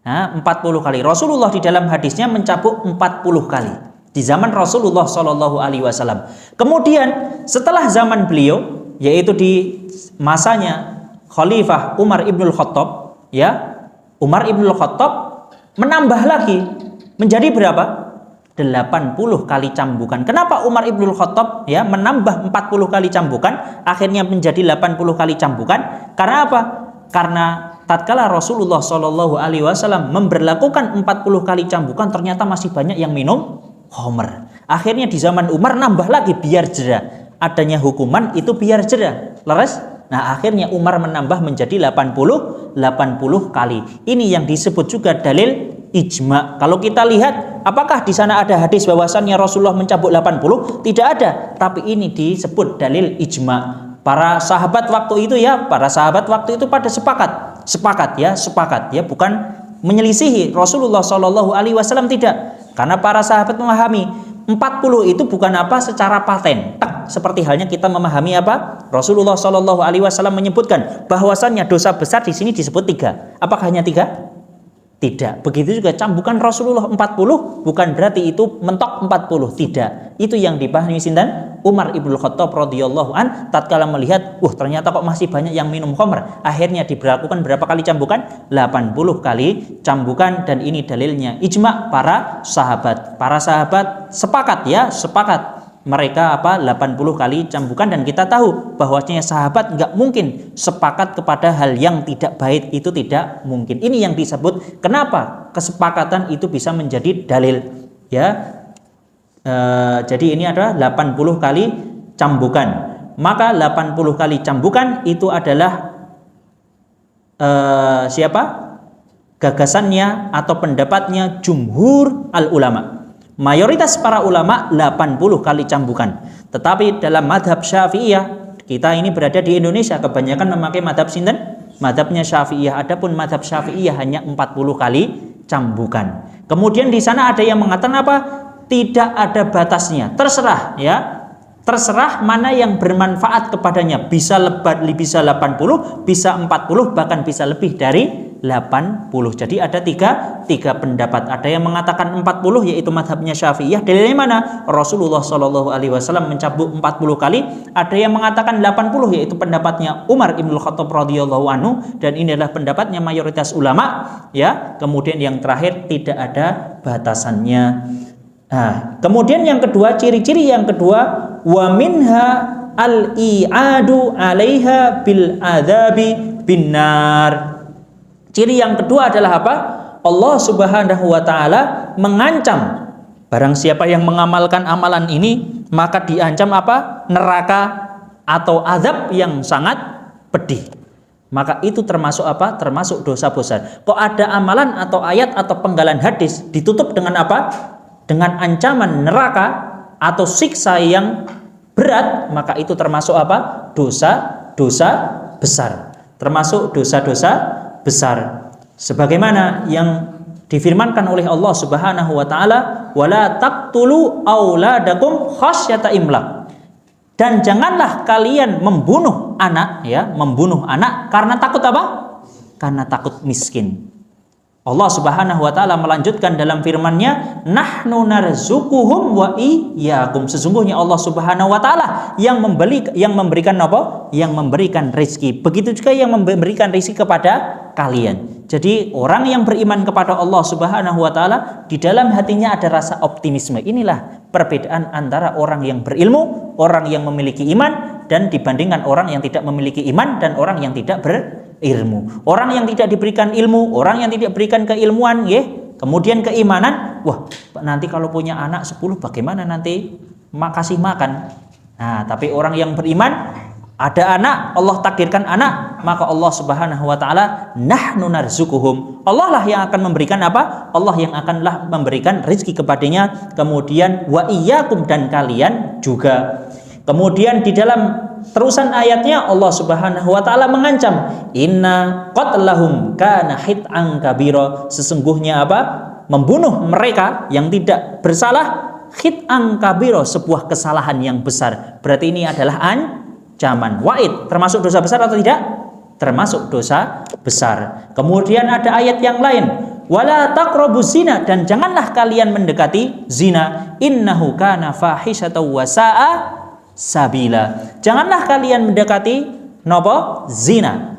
[SPEAKER 1] Nah, 40 kali. Rasulullah di dalam hadisnya mencambuk 40 kali. Di zaman Rasulullah SAW. Kemudian setelah zaman beliau, yaitu di masanya Khalifah Umar ibnul Khattab, ya, Umar ibnul Khattab menambah lagi menjadi berapa? 80 kali cambukan. Kenapa Umar ibnul Khattab ya menambah 40 kali cambukan, akhirnya menjadi 80 kali cambukan? Karena apa? Karena tatkala Rasulullah SAW memberlakukan 40 kali cambukan, ternyata masih banyak yang minum khamr. Akhirnya di zaman Umar nambah lagi biar jera. Adanya hukuman itu biar jera. Leres? Nah, akhirnya Umar menambah menjadi 80 kali. Ini yang disebut juga dalil ijma. Kalau kita lihat, apakah di sana ada hadis bahwasannya Rasulullah mencambuk 80? Tidak ada. Tapi ini disebut dalil ijma. Para sahabat waktu itu pada sepakat ya, bukan menyelisihi Rasulullah SAW, tidak. Karena para sahabat memahami 40 itu bukan apa secara paten. Seperti halnya kita memahami apa? Rasulullah SAW menyebutkan bahwasannya dosa besar di sini disebut 3. Apakah hanya 3? Tidak. Begitu juga cambukan Rasulullah 40 bukan berarti itu mentok 40. Tidak. Itu yang dipahami sinten? Umar ibnul Khattab radhiyallahu an tatkala melihat, ternyata kok masih banyak yang minum khamr. Akhirnya diberlakukan berapa kali cambukan? 80 kali cambukan, dan ini dalilnya ijma para sahabat. Para sahabat sepakat. Mereka 80 kali cambukan, dan kita tahu bahwasanya sahabat nggak mungkin sepakat kepada hal yang tidak baik, itu tidak mungkin. Ini yang disebut kenapa kesepakatan itu bisa menjadi dalil, ya. Jadi ini adalah 80 kali cambukan. Maka 80 kali cambukan itu adalah gagasannya atau pendapatnya jumhur al ulama. Mayoritas para ulama 80 kali cambukan. Tetapi dalam madhab Syafi'iyah, kita ini berada di Indonesia, kebanyakan memakai madhab sinten? Madhabnya Syafi'iyah. Adapun madhab Syafi'iyah hanya 40 kali cambukan. Kemudian di sana ada yang mengatakan apa? Tidak ada batasnya. Terserah, ya. Terserah mana yang bermanfaat kepadanya. Bisa 80, bisa 40, bahkan bisa lebih dari 80. Jadi ada tiga pendapat. Ada yang mengatakan 40, yaitu madhabnya Syafi'iyah. Dalilnya mana? Rasulullah SAW mencambuk 40 kali. Ada yang mengatakan 80, yaitu pendapatnya Umar ibnul Khattab radhiyallahu anhu, dan ini adalah pendapatnya mayoritas ulama, ya. Kemudian yang terakhir tidak ada batasannya. Nah, kemudian yang kedua, ciri-ciri yang kedua, wa minha al-i'adu 'alaiha bil adzabi binnar. Ciri yang kedua adalah apa? Allah Subhanahu wa taala mengancam barang siapa yang mengamalkan amalan ini, maka diancam apa? Neraka atau azab yang sangat pedih. Maka itu termasuk apa? Termasuk dosa besar. Kok ada amalan atau ayat atau penggalan hadis ditutup dengan apa? Dengan ancaman neraka atau siksa yang berat, maka itu termasuk apa? Dosa besar. Termasuk dosa-dosa besar. Sebagaimana yang difirmankan oleh Allah Subhanahu wa taala, wala taqtulu auladakum khasyata imlaq. Dan janganlah kalian membunuh anak, ya, membunuh anak karena takut apa? Karena takut miskin. Allah Subhanahu wa taala melanjutkan dalam firman-Nya, nahnu narzuquhum wa iyyakum. Sesungguhnya Allah Subhanahu wa taala yang memberikan apa? Yang memberikan rezeki. Begitu juga yang memberikan rezeki kepada kalian. Jadi orang yang beriman kepada Allah Subhanahu wa taala, di dalam hatinya ada rasa optimisme. Inilah perbedaan antara orang yang berilmu, orang yang memiliki iman, dan dibandingkan orang yang tidak memiliki iman dan orang yang tidak berilmu. Orang yang tidak diberikan ilmu, orang yang tidak berikan keilmuan, ya, kemudian keimanan, wah, nanti kalau punya anak 10 bagaimana nanti kasih makan. Nah, tapi orang yang beriman Ada anak, Allah takdirkan anak, maka Allah Subhanahu wa taala nahnu narzukuhum. Allah lah yang akan memberikan apa? Allah yang akanlah memberikan rezeki kepadanya. Kemudian wa iyyakum, dan kalian juga. Kemudian di dalam terusan ayatnya Allah Subhanahu wa taala mengancam, inna qatlahum kana hit'an kabira. Sesungguhnya apa? Membunuh mereka yang tidak bersalah, hit'an kabira, sebuah kesalahan yang besar. Berarti ini adalah ancaman. Wa'id, termasuk dosa besar atau tidak? Termasuk dosa besar. Kemudian ada ayat yang lain, wala taqrabuz zina, dan janganlah kalian mendekati zina, innahu kana fahisyatan wa sa'a sabila. Janganlah kalian mendekati nopo? Zina.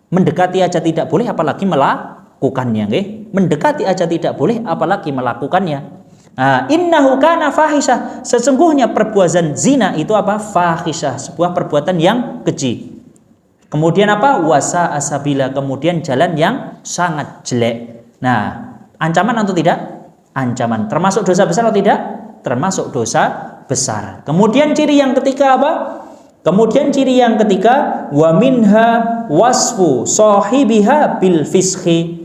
[SPEAKER 1] Mendekati aja tidak boleh, apalagi melakukannya, nggih. Mendekati aja tidak boleh, apalagi melakukannya. Innahu kana fahisyah, sesungguhnya perbuatan zina itu apa? Fahisyah, sebuah perbuatan yang keji. Kemudian apa? Wasa asabila, kemudian jalan yang sangat jelek. Nah, ancaman atau tidak? Ancaman. Termasuk dosa besar atau tidak? Termasuk dosa besar. Kemudian ciri yang ketiga apa? Kemudian ciri yang ketiga, wa minha wasfu sahibiha bil fisqi.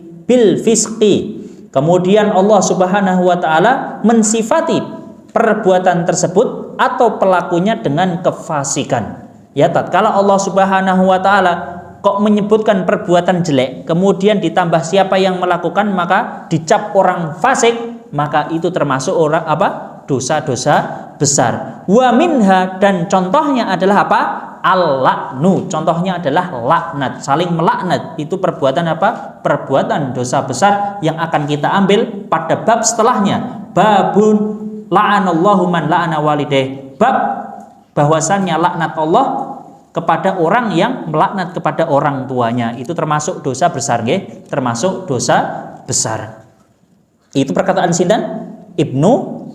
[SPEAKER 1] Kemudian Allah Subhanahu wa taala mensifati perbuatan tersebut atau pelakunya dengan kefasikan. Ya, tatkala Allah Subhanahu wa taala kok menyebutkan perbuatan jelek, kemudian ditambah siapa yang melakukan maka dicap orang fasik, maka itu termasuk orang apa? Dosa-dosa besar. Wa minha, dan contohnya adalah apa? Al-la'nu, contohnya adalah laknat, saling melaknat. Itu perbuatan apa? Perbuatan dosa besar yang akan kita ambil pada bab setelahnya. Babun la'anallahu man la'ana walidayh. Bab bahwasannya laknat Allah kepada orang yang melaknat kepada orang tuanya. Itu termasuk dosa besar, nggih? Termasuk dosa besar. Itu perkataan sinten? Ibnu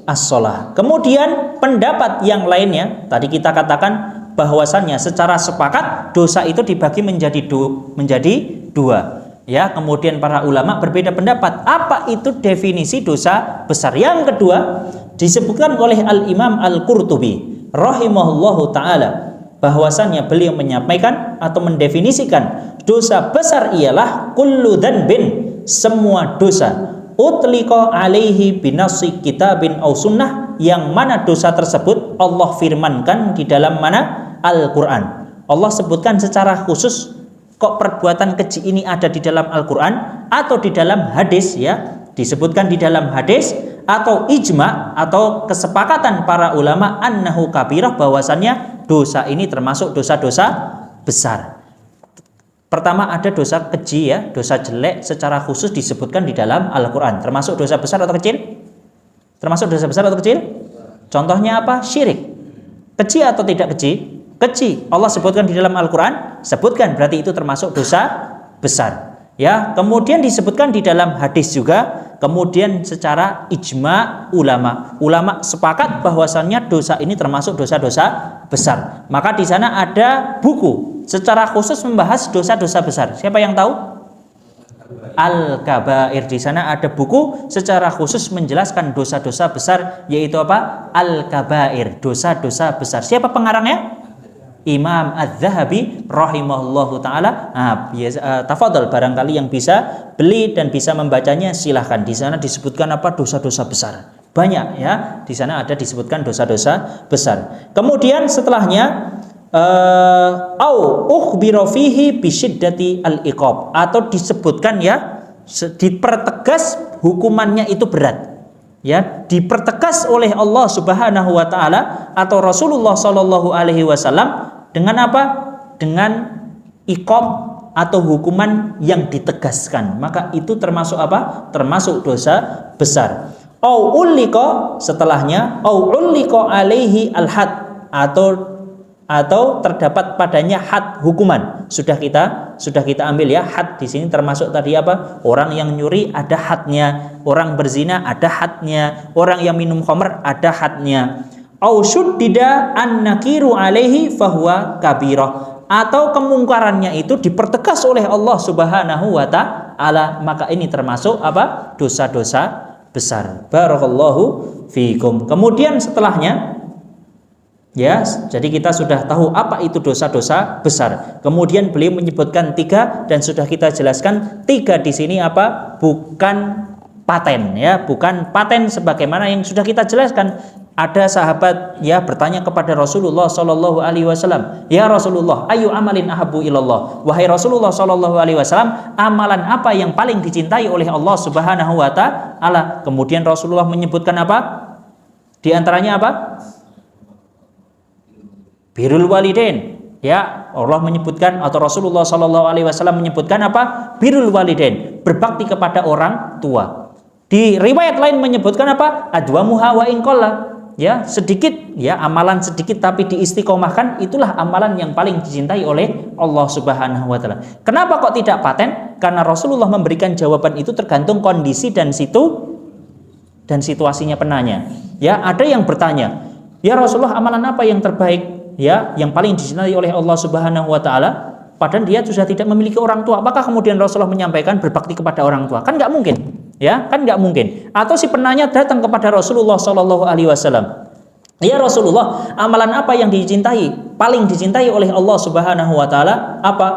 [SPEAKER 1] As-Shalah. Kemudian pendapat yang lainnya, tadi kita katakan bahwasannya secara sepakat dosa itu dibagi menjadi dua. Ya, kemudian para ulama berbeda pendapat. Apa itu definisi dosa besar? Yang kedua disebutkan oleh Al-Imam Al-Qurtubi rahimahullahu taala, bahwasannya beliau menyampaikan atau mendefinisikan dosa besar ialah kullu dzanbin, semua dosa, utliqa alaihi binassi kitabin aw sunnah, yang mana dosa tersebut Allah firmankan di dalam mana? Al-Quran. Allah sebutkan secara khusus, kok perbuatan keji ini ada di dalam Al-Quran atau di dalam hadis, ya, disebutkan di dalam hadis atau ijma atau kesepakatan para ulama annahu kabirah, bahwasannya dosa ini termasuk dosa-dosa besar. Pertama ada dosa keji, ya, dosa jelek secara khusus disebutkan di dalam Al-Quran. Termasuk dosa besar atau kecil? Termasuk dosa besar atau kecil? Contohnya apa? Syirik. Keji atau tidak keji? Keji. Allah sebutkan di dalam Al-Quran, sebutkan, berarti itu termasuk dosa besar. Ya, kemudian disebutkan di dalam hadis juga. Kemudian secara ijma ulama sepakat bahwasannya dosa ini termasuk dosa-dosa besar. Maka di sana ada buku secara khusus membahas dosa-dosa besar. Siapa yang tahu? Al-Kabair. Di sana ada buku secara khusus menjelaskan dosa-dosa besar, yaitu apa? Al-Kabair, dosa-dosa besar. Siapa pengarangnya? Imam Az-Zahabi rahimahullahu taala. Tafadhol, barangkali yang bisa beli dan bisa membacanya silahkan. Di sana disebutkan apa? Dosa-dosa besar. Banyak, ya. Di sana ada disebutkan dosa-dosa besar. Kemudian setelahnya au ukhbira fihi bisyiddati al-iqab, atau disebutkan, ya, dipertegas hukumannya itu berat. Ya, dipertegas oleh Allah Subhanahu wa taala atau Rasulullah sallallahu alaihi wasallam dengan apa? Dengan iqab atau hukuman yang ditegaskan. Maka itu termasuk apa? Termasuk dosa besar. Au ulliqa, setelahnya au ulliqa alaihi al-had, atau terdapat padanya had, hukuman. Sudah kita ambil, ya, had di sini termasuk tadi apa? Orang yang nyuri ada hadnya, orang berzina ada hadnya, orang yang minum khamr ada hadnya. Au syuddida an-nakiru alaihi fahuwa kabirah, atau kemungkarannya itu dipertegas oleh Allah Subhanahu wa taala, maka ini termasuk apa? Dosa-dosa besar. Barakallahu fiikum. Kemudian setelahnya Ya, jadi kita sudah tahu apa itu dosa-dosa besar. Kemudian beliau menyebutkan 3 dan sudah kita jelaskan 3 di sini apa? Bukan paten ya, bukan paten sebagaimana yang sudah kita jelaskan. Ada sahabat ya bertanya kepada Rasulullah Shallallahu Alaihi Wasallam, ya Rasulullah, ayu amalin ahabu ilallah. Wahai Rasulullah Shallallahu Alaihi Wasallam, amalan apa yang paling dicintai oleh Allah Subhanahu Wa Taala? Kemudian Rasulullah menyebutkan apa? Di antaranya apa? Birrul walidain. Ya, Allah menyebutkan atau Rasulullah Shallallahu Alaihi Wasallam menyebutkan apa? Birrul walidain, berbakti kepada orang tua. Di riwayat lain menyebutkan apa? Adwamuha wa inqalla. Ya, sedikit ya, amalan sedikit tapi diistiqomahkan, itulah amalan yang paling dicintai oleh Allah Subhanahu wa taala. Kenapa kok tidak paten? Karena Rasulullah memberikan jawaban itu tergantung kondisi dan situasinya penanya. Ya, ada yang bertanya, "Ya Rasulullah, amalan apa yang terbaik?" Ya, yang paling dicintai oleh Allah Subhanahu wa taala, padahal dia sudah tidak memiliki orang tua. Apakah kemudian Rasulullah menyampaikan berbakti kepada orang tua? Kan nggak mungkin. Ya, kan nggak mungkin. Atau si penanya datang kepada Rasulullah Shallallahu Alaihi Wasallam, ya Rasulullah, amalan apa yang dicintai, paling dicintai oleh Allah Subhanahu Wa Taala? Apa?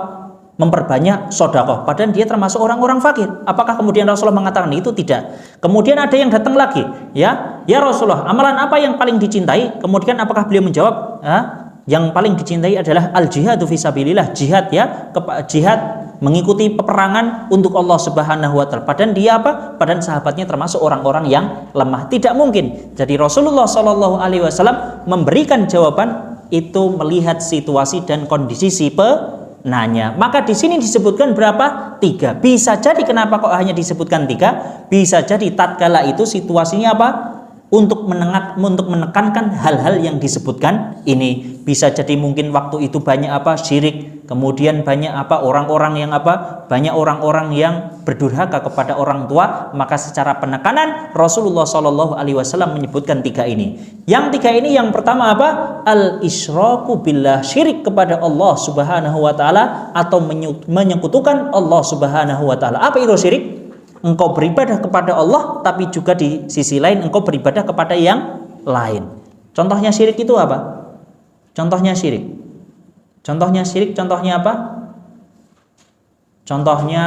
[SPEAKER 1] Memperbanyak sedekah. Padahal dia termasuk orang-orang fakir. Apakah kemudian Rasulullah mengatakan itu? Tidak. Kemudian ada yang datang lagi, ya Rasulullah, amalan apa yang paling dicintai? Kemudian apakah beliau menjawab? Yang paling dicintai adalah al-jihadu fisabilillah, jihad ya, jihad mengikuti peperangan untuk Allah Subhanahu wa taala. Padahal dia apa? Padahal sahabatnya termasuk orang-orang yang lemah. Tidak mungkin. Jadi Rasulullah Shallallahu Alaihi Wasallam memberikan jawaban itu melihat situasi dan kondisi si penanya. Maka di sini disebutkan berapa? 3. Bisa jadi kenapa kok hanya disebutkan 3? Bisa jadi tatkala itu situasinya apa? Untuk menekankan hal-hal yang disebutkan ini. Bisa jadi mungkin waktu itu banyak apa? Syirik, kemudian banyak apa? Orang-orang yang apa? Banyak orang-orang yang berdurhaka kepada orang tua, maka secara penekanan Rasulullah Shallallahu Alaihi Wasallam menyebutkan 3 ini. Yang 3 ini yang pertama apa? Al-isyraku billah, syirik kepada Allah Subhanahu wa taala atau menyekutukan Allah Subhanahu wa taala. Apa itu syirik? Engkau beribadah kepada Allah, tapi juga di sisi lain engkau beribadah kepada yang lain. Contohnya syirik itu apa? Contohnya syirik. Contohnya apa? Contohnya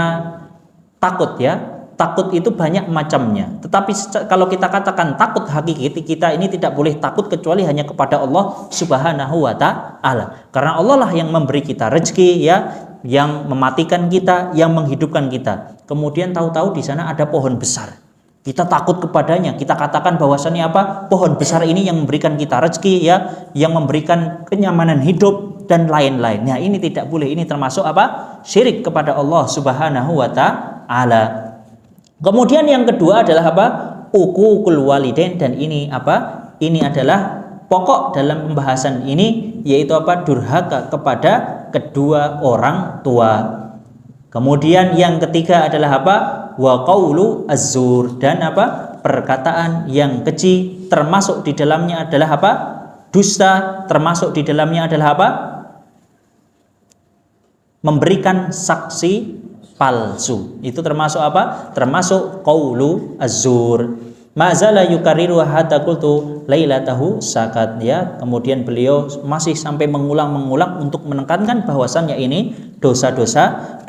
[SPEAKER 1] takut ya. Takut itu banyak macamnya. Tetapi kalau kita katakan takut hakiki, kita ini tidak boleh takut kecuali hanya kepada Allah Subhanahu wa taala. Karena Allah lah yang memberi kita rezeki ya, yang mematikan kita, yang menghidupkan kita. Kemudian tahu-tahu di sana ada pohon besar. Kita takut kepadanya. Kita katakan bahwasannya apa? Pohon besar ini yang memberikan kita rezeki ya, yang memberikan kenyamanan hidup dan lain-lain. Nah, ini tidak boleh. Ini termasuk apa? Syirik kepada Allah Subhanahu wa taala. Kemudian yang kedua adalah apa? Uququl walidain, dan ini apa? Ini adalah pokok dalam pembahasan ini, yaitu apa? Durhaka kepada kedua orang tua. Kemudian yang ketiga adalah apa? Wa qaulu az-zur, dan apa? Perkataan yang keji, termasuk di dalamnya adalah apa? Dusta, termasuk di dalamnya adalah apa? Memberikan saksi palsu. Itu termasuk apa? Termasuk qaulu az-zur. Mazala yukariru hatta qultu lailatahu sakat ya. Kemudian beliau masih sampai mengulang-mengulang untuk menekankan bahwasannya ini dosa-dosa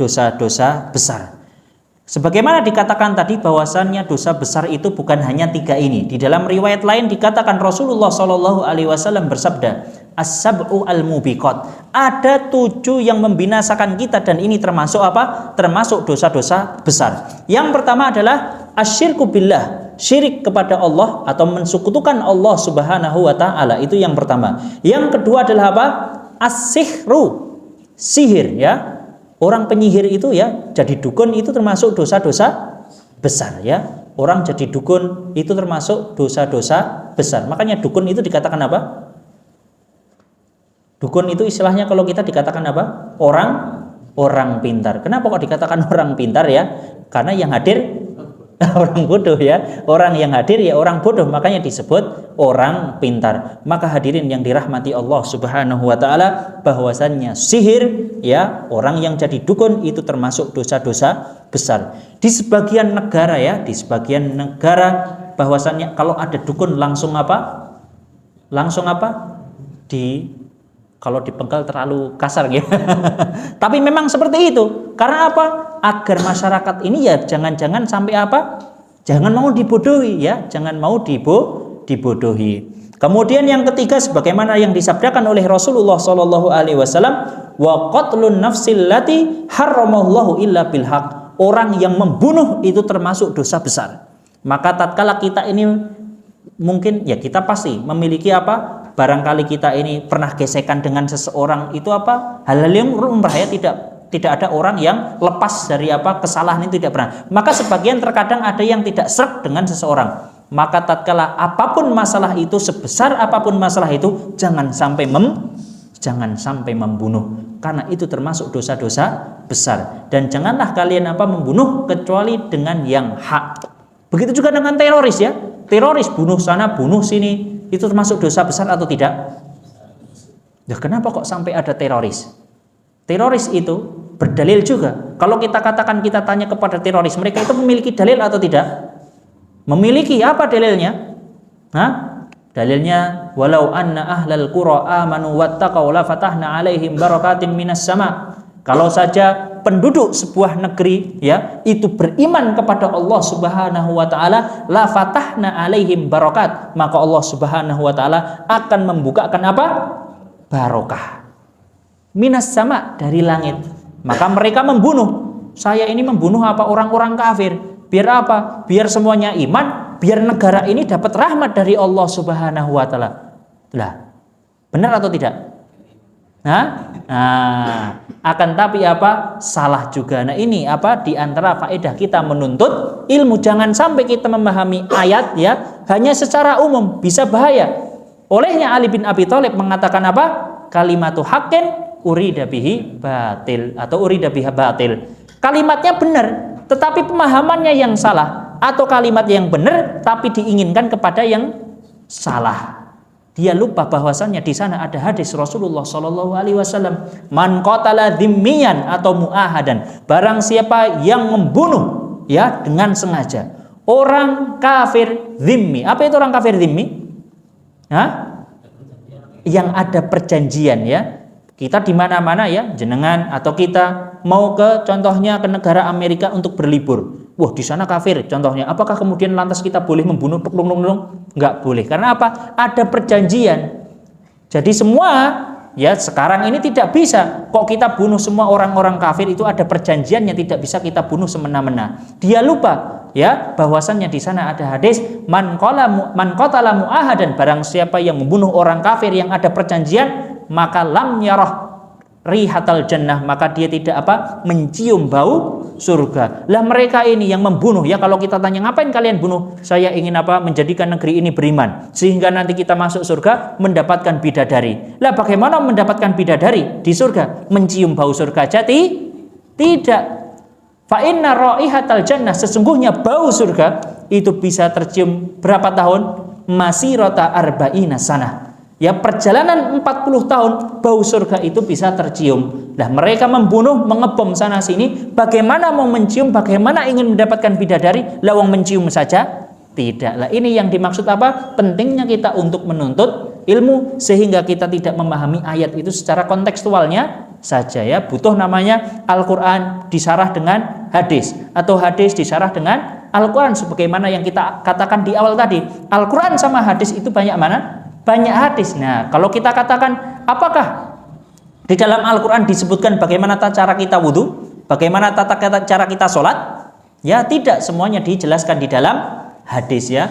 [SPEAKER 1] besar. Sebagaimana dikatakan tadi bahwasannya dosa besar itu bukan hanya 3 ini. Di dalam riwayat lain dikatakan Rasulullah Shallallahu Alaihi Wasallam bersabda, as-sab'u al-mubiqat. Ada 7 yang membinasakan kita, dan ini termasuk apa? Termasuk dosa-dosa besar. Yang pertama adalah asyirku billah, syirik kepada Allah atau mensekutukan Allah Subhanahu wa taala. Itu yang pertama. Yang kedua adalah apa? As-sihru, sihir ya. Orang penyihir itu ya, jadi dukun itu termasuk dosa-dosa besar ya. Orang jadi dukun itu termasuk dosa-dosa besar. Makanya dukun itu dikatakan apa? Dukun itu istilahnya kalau kita dikatakan apa? Orang pintar. Kenapa kok dikatakan orang pintar ya? Karena yang hadir orang bodoh ya. Orang yang hadir ya orang bodoh, makanya disebut orang pintar. Maka hadirin yang dirahmati Allah Subhanahu wa taala, bahwasannya sihir ya, orang yang jadi dukun itu termasuk dosa-dosa besar. Di sebagian negara ya, di sebagian negara bahwasannya kalau ada dukun langsung apa? Langsung apa? kalau dipenggal terlalu kasar gitu. Tapi memang seperti itu. Karena apa? Agar masyarakat ini ya jangan-jangan sampai apa? Jangan mau dibodohi ya, jangan mau dibodohi. Kemudian yang ketiga sebagaimana yang disabdakan oleh Rasulullah sallallahu alaihi wasallam, wa qatlun nafsil lati haramallahu illa bil haq. Orang yang membunuh itu termasuk dosa besar. Maka tatkala kita ini mungkin ya kita pasti memiliki apa? Barangkali kita ini pernah gesekan dengan seseorang, itu apa? Hal-hal yang lumrah ya, tidak ada orang yang lepas dari apa kesalahan itu, tidak pernah. Maka sebagian terkadang ada yang tidak sreg dengan seseorang. Maka tatkala apapun masalah itu, sebesar apapun masalah itu, jangan sampai membunuh, karena itu termasuk dosa-dosa besar. Dan janganlah kalian apa membunuh kecuali dengan yang hak. Begitu juga dengan teroris ya. Teroris bunuh sana, bunuh sini, itu termasuk dosa besar atau tidak? Ya kenapa kok sampai ada teroris? Teroris itu berdalil juga. Kalau kita katakan, kita tanya kepada teroris, mereka itu memiliki dalil atau tidak? Memiliki. Apa dalilnya? Dalilnya walau anna ahlal qura amanu wattaqau la fatahna alaihim barakatin minas sama. Kalau saja penduduk sebuah negeri ya itu beriman kepada Allah Subhanahu wa taala, la fatahna alaihim barakat, maka Allah Subhanahu wa taala akan membukakan apa? Barokah. Minas sama, dari langit. Maka mereka membunuh. Saya ini membunuh apa? Orang-orang kafir. Biar apa? Biar semuanya iman, biar negara ini dapat rahmat dari Allah Subhanahu wa taala. Lah, benar atau tidak? Akan tapi apa? Salah juga. Nah, ini apa? Di antara faedah kita menuntut ilmu, jangan sampai kita memahami ayat ya hanya secara umum, bisa bahaya. Olehnya Ali bin Abi Thalib mengatakan apa? Kalimatu haqqin urida bihi batil atau urida biha batil. Kalimatnya benar, tetapi pemahamannya yang salah, atau kalimat yang benar tapi diinginkan kepada yang salah. Dia lupa bahwasannya di sana ada hadis Rasulullah Shallallahu Alaihi Wasallam, man qatala dhimmiyan atau muahadan, barang siapa yang membunuh ya dengan sengaja orang kafir dhimmi. Apa itu orang kafir dhimmi? Yang ada perjanjian ya. Kita di mana-mana ya, jenengan atau kita mau ke contohnya ke negara Amerika untuk berlibur. Wah, di sana kafir contohnya. Apakah kemudian lantas kita boleh membunuh peklung-peklung? Enggak boleh. Karena apa? Ada perjanjian. Jadi semua ya sekarang ini tidak bisa. Kok kita bunuh semua orang-orang kafir? Itu ada perjanjian yang tidak bisa kita bunuh semena-mena. Dia lupa ya bahwasannya di sana ada hadis man qatala muahadan, barang siapa yang membunuh orang kafir yang ada perjanjian, maka lam yarah rihatal jannah, maka dia tidak apa? Mencium bau surga. Lah mereka ini yang membunuh ya, kalau kita tanya ngapain kalian bunuh? Saya ingin apa? Menjadikan negeri ini beriman sehingga nanti kita masuk surga mendapatkan bidadari. Lah bagaimana mendapatkan bidadari di surga? Mencium bau surga jati? Tidak. Fa inna raihatal jannah, sesungguhnya bau surga itu bisa tercium berapa tahun? Masirata arba'ina sanah. Ya perjalanan 40 tahun bau surga itu bisa tercium. Nah mereka membunuh, mengebom sana sini, bagaimana mau mencium, bagaimana ingin mendapatkan bidadari, lawang mencium saja? Tidak. Lah ini yang dimaksud apa? Pentingnya kita untuk menuntut ilmu sehingga kita tidak memahami ayat itu secara kontekstualnya saja ya. Butuh namanya Al-Quran disarah dengan hadis, atau hadis disarah dengan Al-Quran, sebagaimana yang kita katakan di awal tadi. Al-Quran sama hadis itu banyak mana? Banyak hadis. Nah, kalau kita katakan apakah di dalam Al-Quran disebutkan bagaimana cara kita wudhu, bagaimana cara kita sholat? Ya tidak, semuanya dijelaskan di dalam hadis ya.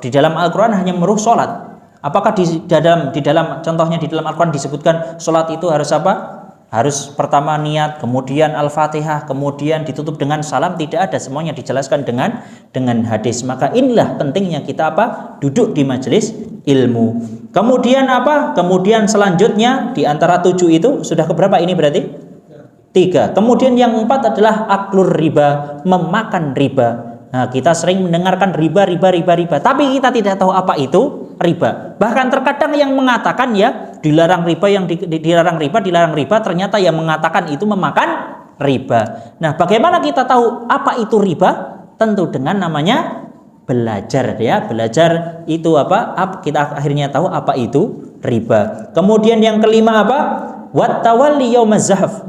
[SPEAKER 1] Di dalam Al-Quran hanya menyuruh sholat. Apakah di dalam contohnya di dalam Al-Quran disebutkan sholat itu harus apa? Harus pertama niat, kemudian Al-Fatihah, kemudian ditutup dengan salam? Tidak ada, semuanya dijelaskan dengan hadis. Maka inilah pentingnya kita apa? Duduk di majelis ilmu. Kemudian apa? Kemudian selanjutnya di antara 7 itu sudah keberapa ini berarti? 3. Kemudian yang 4 adalah aklur riba, memakan riba. Nah, kita sering mendengarkan riba, tapi kita tidak tahu apa itu riba. Bahkan terkadang yang mengatakan ya dilarang riba, ternyata yang mengatakan itu memakan riba. Nah, bagaimana kita tahu apa itu riba? Tentu dengan namanya belajar ya. Belajar itu apa? Kita akhirnya tahu apa itu riba. Kemudian yang kelima apa? Wat tawalli yaumaz zahf.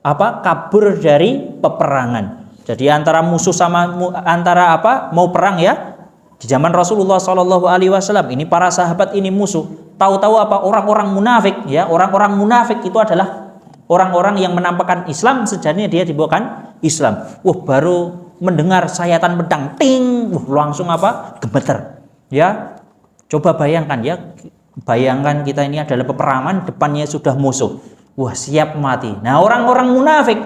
[SPEAKER 1] Apa? Kabur dari peperangan. Jadi antara musuh sama antara apa? Mau perang ya. Di zaman Rasulullah Shallallahu Alaihi Wasallam ini para sahabat ini musuh. Tahu-tahu apa? Orang-orang munafik ya. Orang-orang munafik itu adalah orang-orang yang menampakkan Islam sejatinya dia bukan Islam. Baru mendengar sayatan pedang, ting, langsung apa? Gemeter. Ya, coba bayangkan ya. Bayangkan kita ini adalah peperangan, depannya sudah musuh. Siap mati. Nah, orang-orang munafik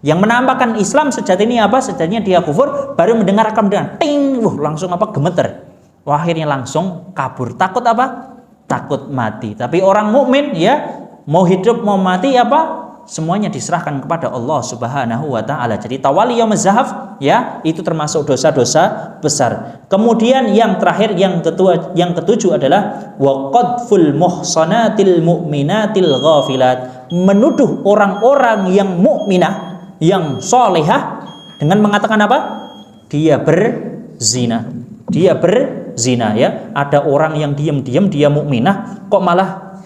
[SPEAKER 1] yang menampakkan Islam sejatinya apa? Sejatinya dia kufur, baru mendengar akan dengan ting, langsung apa? Gemeter. Akhirnya langsung kabur. Takut apa? Takut mati. Tapi orang mukmin ya, mau hidup mau mati apa? Semuanya diserahkan kepada Allah Subhanahu wa taala. Jadi tawalli yaumaz zahf ya, itu termasuk dosa-dosa besar. Kemudian yang terakhir yang ketujuh adalah wa qadful muhsanatil mu'minatil ghafilat. Menuduh orang-orang yang mukminah, yang solehah dengan mengatakan apa? Dia berzina. Dia berzina ya. Ada orang yang diam-diam dia mukminah kok malah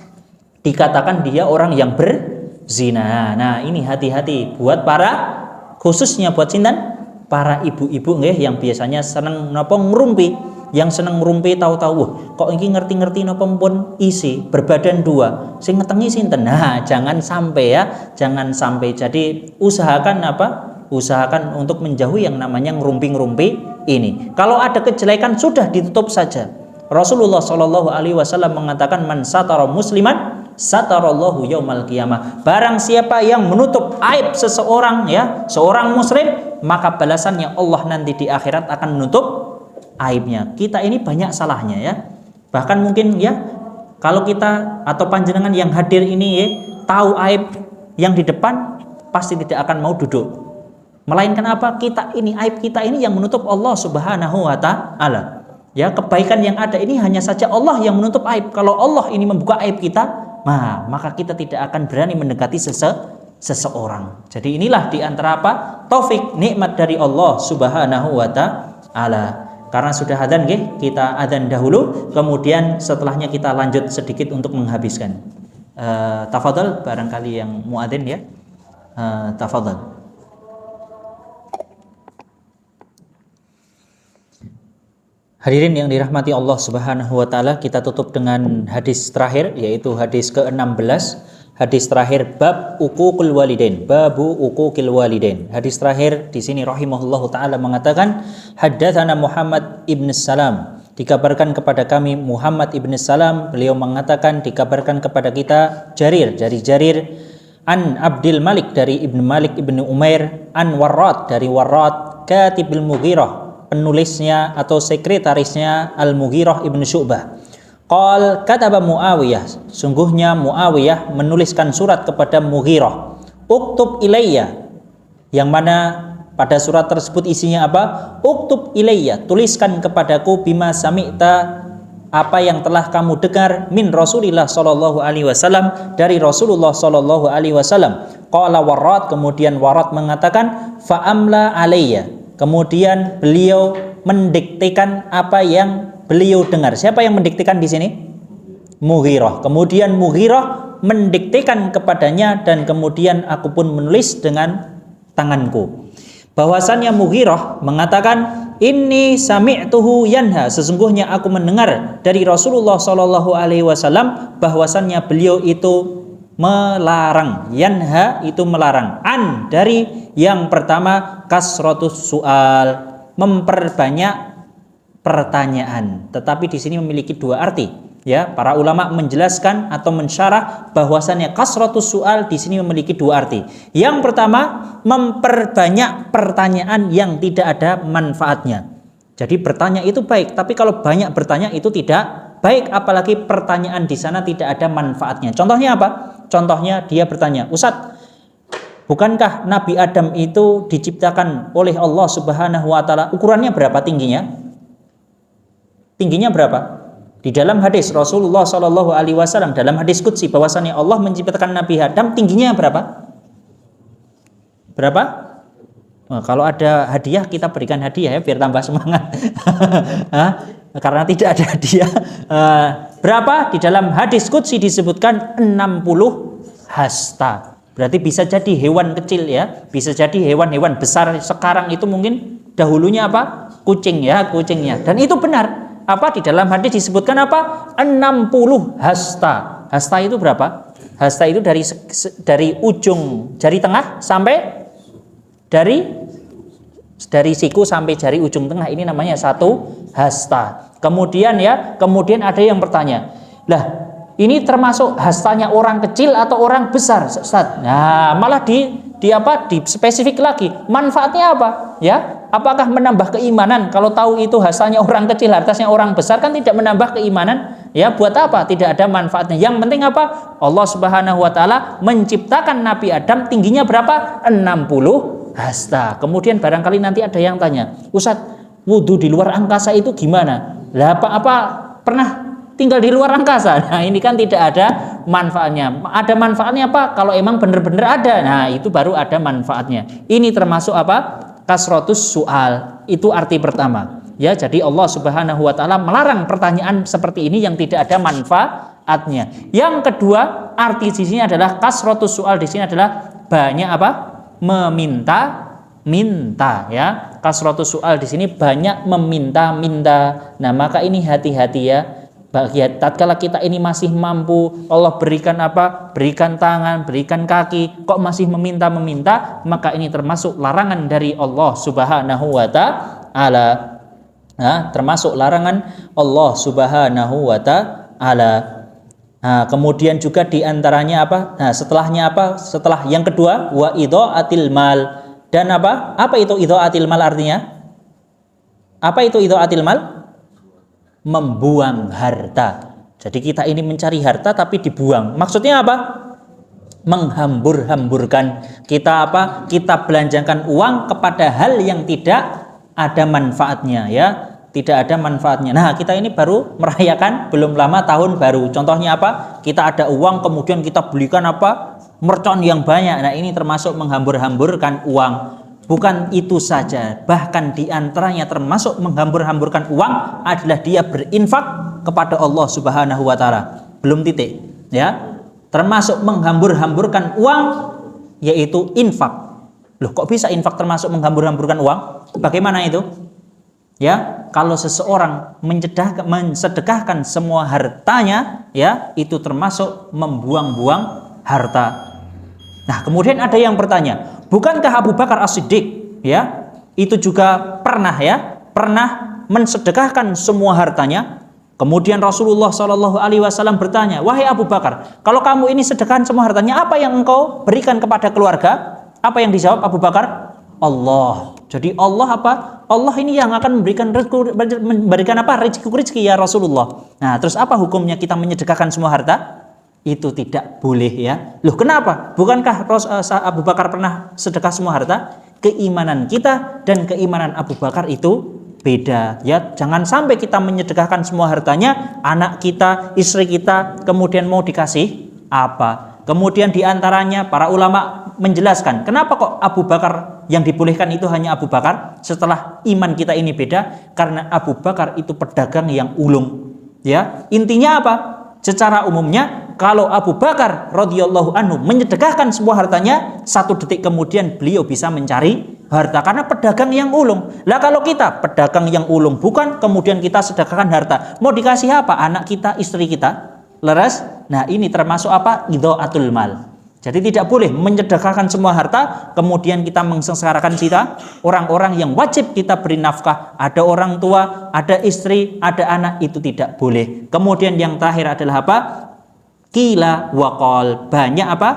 [SPEAKER 1] dikatakan dia orang yang berzina. Nah, ini hati-hati buat khususnya buat sinten? Para ibu-ibu nggih yang biasanya seneng napa ngrumpi, yang seneng ngrumpi tahu-tahu kok iki ngerti-ngerti napa pun isi berbadan dua sing ngetengi sinten. Nah, jangan sampai ya, jangan sampai. Jadi usahakan apa? Usahakan untuk menjauhi yang namanya ngerumpi-ngerumpi ini. Kalau ada kejelekan sudah ditutup saja. Rasulullah Shallallahu Alaihi Wasallam mengatakan man satara musliman satarallahu yaumal qiyamah. Barang siapa yang menutup aib seseorang ya, seorang muslim, maka balasannya Allah nanti di akhirat akan menutup aibnya. Kita ini banyak salahnya ya. Bahkan mungkin ya, kalau kita atau panjenengan yang hadir ini ya, tahu aib yang di depan, pasti tidak akan mau duduk. Melainkan apa? Kita ini, aib kita ini yang menutup Allah Subhanahu wa taala. Ya, kebaikan yang ada ini hanya saja Allah yang menutup aib. Kalau Allah ini membuka aib kita, maka kita tidak akan berani mendekati seseorang. Jadi inilah di antara apa? Taufik, nikmat dari Allah Subhanahu wa taala. Karena sudah adzan nggih, kita adzan dahulu, kemudian setelahnya kita lanjut sedikit untuk menghabiskan. Tafadhal barangkali yang muadzin ya. Tafadhal. Hadirin yang dirahmati Allah Subhanahu wa taala, kita tutup dengan hadis terakhir yaitu hadis ke-16. Hadis terakhir bab uququl walidain, babu uquqil walidain. Hadis terakhir di sini rahimahullahu taala mengatakan haddatsana Muhammad ibn Salam. Dikabarkan kepada kami Muhammad ibn Salam, beliau mengatakan dikabarkan kepada kita Jarir, dari Jarir, an Abdul Malik dari Ibn Malik ibn Umair, an Warrad dari Warrad, katibil Mughirah, penulisnya atau sekretarisnya Al-Mughirah ibn Syu'bah. Qal kataba Muawiyah, sungguhnya Muawiyah menuliskan surat kepada Mughirah. Uktub ilayya, yang mana pada surat tersebut isinya apa? Uktub ilayya, tuliskan kepadaku bima sami'ta, apa yang telah kamu dengar min Rasulillah sallallahu alaihi wasallam, dari Rasulullah sallallahu alaihi wasallam. Qala Warrad, kemudian Warrad mengatakan fa amla alayya, kemudian beliau mendiktekan apa yang beliau dengar. Siapa yang mendiktekan di sini? Mughirah. Kemudian Mughirah mendiktekan kepadanya dan kemudian aku pun menulis dengan tanganku. Bahwasannya Mughirah mengatakan inni sami'tuhu yanha, sesungguhnya aku mendengar dari Rasulullah sallallahu alaihi wasallam bahwasannya beliau itu melarang. Yanha itu melarang. An, dari yang pertama kasratus su'al, memperbanyak pertanyaan. Tetapi di sini memiliki dua arti. Ya, para ulama menjelaskan atau mensyarah bahwasannya kasratus su'al di sini memiliki dua arti. Yang pertama, memperbanyak pertanyaan yang tidak ada manfaatnya. Jadi bertanya itu baik, tapi kalau banyak bertanya itu tidak baik, apalagi pertanyaan di sana tidak ada manfaatnya. Contohnya apa? Contohnya dia bertanya, Ustadz, bukankah Nabi Adam itu diciptakan oleh Allah Subhanahu wa taala? Ukurannya berapa tingginya? Tingginya berapa? Di dalam hadis Rasulullah Shallallahu alaihi wasallam, dalam hadis qudsi, bahwasannya Allah menciptakan Nabi Adam tingginya berapa? Berapa? Nah, kalau ada hadiah kita berikan hadiah ya biar tambah semangat. karena tidak ada hadiah. Berapa? Di dalam hadis qudsi disebutkan 60 hasta. Berarti bisa jadi hewan kecil ya, bisa jadi hewan-hewan besar. Sekarang itu mungkin dahulunya apa? Kucing ya, kucingnya. Dan itu benar. Apa di dalam hadis disebutkan apa? 60 hasta. Hasta itu berapa? Hasta itu dari ujung jari tengah sampai dari siku sampai jari ujung tengah, ini namanya satu hasta. Kemudian ada yang bertanya, lah ini termasuk hastanya orang kecil atau orang besar, Ustaz? Nah, malah di spesifik lagi, manfaatnya apa? Ya, apakah menambah keimanan? Kalau tahu itu hastanya orang kecil, hastanya orang besar, kan tidak menambah keimanan. Ya, buat apa? Tidak ada manfaatnya. Yang penting apa? Allah Subhanahu wa taala menciptakan Nabi Adam tingginya berapa? 60 hasta. Kemudian barangkali nanti ada yang tanya, Ustaz, wudhu di luar angkasa itu gimana? Lah apa pernah tinggal di luar angkasa? Nah, ini kan tidak ada manfaatnya. Ada manfaatnya apa? Kalau emang benar-benar ada, nah itu baru ada manfaatnya. Ini termasuk apa? Kasratus su'al. Itu arti pertama. Ya, jadi Allah Subhanahu wa taala melarang pertanyaan seperti ini yang tidak ada manfaatnya. Yang kedua, arti di sini adalah kasratus su'al, di sini adalah banyak apa? Minta ya. Kasratus su'al di sini banyak meminta-minta. Nah, maka ini hati-hati ya. Bagi tatkala kita ini masih mampu, Allah berikan apa? Berikan tangan, berikan kaki, kok masih meminta-meminta, maka ini termasuk larangan dari Allah Subhanahu wa taala. Nah, termasuk larangan Allah Subhanahu wa taala. Nah, kemudian juga diantaranya apa? Nah, setelahnya apa? Setelah yang kedua, wa idha'atil mal. Dan apa? Apa itu idha'atil mal artinya? Apa itu idha'atil mal? Membuang harta. Jadi kita ini mencari harta tapi dibuang. Maksudnya apa? Menghambur-hamburkan. Kita apa? Kita belanjakan uang kepada hal yang tidak ada manfaatnya ya. Tidak ada manfaatnya. Nah, kita ini baru merayakan belum lama tahun baru. Contohnya apa? Kita ada uang kemudian kita belikan apa? Mercon yang banyak. Nah, ini termasuk menghambur-hamburkan uang. Bukan itu saja, bahkan diantaranya termasuk menghambur-hamburkan uang adalah dia berinfak kepada Allah Subhanahu wa taala. Belum titik, ya. Termasuk menghambur-hamburkan uang yaitu infak. Loh, kok bisa infak termasuk menghambur-hamburkan uang? Bagaimana itu? Ya, kalau seseorang mensedekahkan semua hartanya, ya, itu termasuk membuang-buang harta. Nah, kemudian ada yang bertanya, bukankah Abu Bakar As-Siddiq ya itu juga pernah mensedekahkan semua hartanya? Kemudian Rasulullah SAW bertanya, wahai Abu Bakar, kalau kamu ini sedekahkan semua hartanya, apa yang engkau berikan kepada keluarga? Apa yang dijawab Abu Bakar? Allah. Jadi Allah apa? Allah ini yang akan memberikan rezeki ya Rasulullah. Nah, terus apa hukumnya kita menyedekahkan semua harta? Itu tidak boleh ya. Loh, kenapa? Bukankah Abu Bakar pernah sedekah semua harta? Keimanan kita dan keimanan Abu Bakar itu beda ya. Jangan sampai kita menyedekahkan semua hartanya, anak kita, istri kita, kemudian mau dikasih apa? Kemudian diantaranya para ulama menjelaskan, kenapa kok Abu Bakar yang dibolehkan itu hanya Abu Bakar setelah iman kita ini beda? Karena Abu Bakar itu pedagang yang ulung ya. Intinya apa? Secara umumnya kalau Abu Bakar radhiyallahu anhu menyedekahkan sebuah hartanya, 1 detik kemudian beliau bisa mencari harta karena pedagang yang ulung. Lah kalau kita pedagang yang ulung bukan, kemudian kita sedekahkan harta, mau dikasih apa? Anak kita, istri kita. Leres? Nah, ini termasuk apa? Idha'atul mal. Jadi tidak boleh menyedekahkan semua harta kemudian kita mengsengsarakan kita orang-orang yang wajib kita beri nafkah. Ada orang tua, ada istri, ada anak, itu tidak boleh. Kemudian yang terakhir adalah apa? Qila waqal. Banyak apa?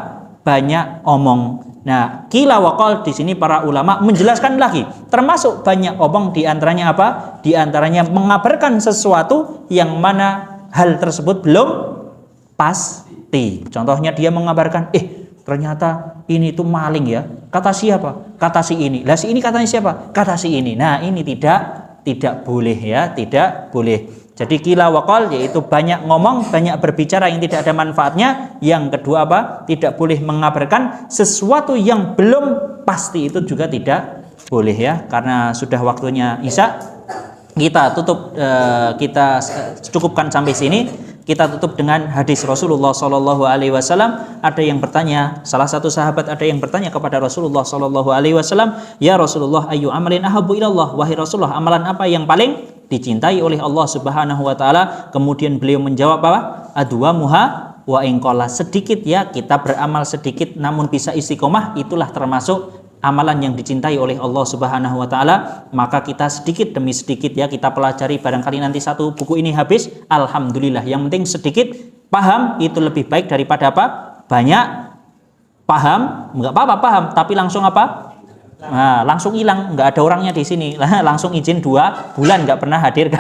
[SPEAKER 1] Banyak omong. Nah, qila waqal di sini para ulama menjelaskan lagi. Termasuk banyak omong di antaranya apa? Di antaranya mengabarkan sesuatu yang mana hal tersebut belum pasti. Contohnya dia mengabarkan, ternyata ini tuh maling ya. Kata siapa? Kata si ini. Lah si ini katanya siapa? Kata si ini. Nah, ini tidak boleh ya, tidak boleh. Jadi qila waqal yaitu banyak ngomong, banyak berbicara yang tidak ada manfaatnya. Yang kedua apa? Tidak boleh mengabarkan sesuatu yang belum pasti, itu juga tidak boleh ya. Karena sudah waktunya Isya. kita tutup, kita cukupkan sampai sini. Kita tutup dengan hadis Rasulullah Sallallahu Alaihi Wasallam. Ada yang bertanya, salah satu sahabat ada yang bertanya kepada Rasulullah Sallallahu Alaihi Wasallam, ya Rasulullah, ayu amalin ahabu ilallah, wahai Rasulullah, amalan apa yang paling dicintai oleh Allah Subhanahu Wa Taala? Kemudian beliau menjawab apa? Adwa muha wa ingkola, sedikit ya kita beramal sedikit, namun bisa istiqomah, itulah termasuk amalan yang dicintai oleh Allah Subhanahu wa taala. Maka kita sedikit demi sedikit ya kita pelajari, barangkali nanti satu buku ini habis, alhamdulillah. Yang penting sedikit paham itu lebih baik daripada apa? Banyak paham, enggak apa-apa paham tapi langsung apa? Nah, langsung hilang, nggak ada orangnya di sini, langsung izin 2 bulan nggak pernah hadir ke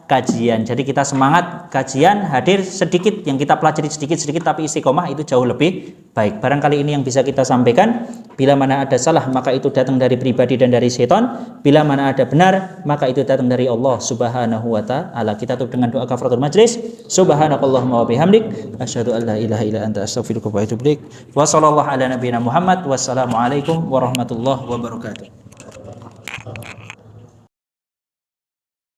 [SPEAKER 1] kajian. Jadi kita semangat kajian, hadir sedikit, yang kita pelajari sedikit-sedikit tapi istiqomah, itu jauh lebih baik. Barangkali ini yang bisa kita sampaikan. Bila mana ada salah maka itu datang dari pribadi dan dari setan. Bila mana ada benar maka itu datang dari Allah Subhanahu wa taala. Kita tutup dengan doa kafaratul majlis. Subhanakallahumma wa bihamdik, asyhadu an la ilaha illa anta, astaghfiruka wa atubu ilaik. Wa sallallahu ala nabiyyina Muhammad. Wassalamualaikum warahmatullahi wabarakatuh.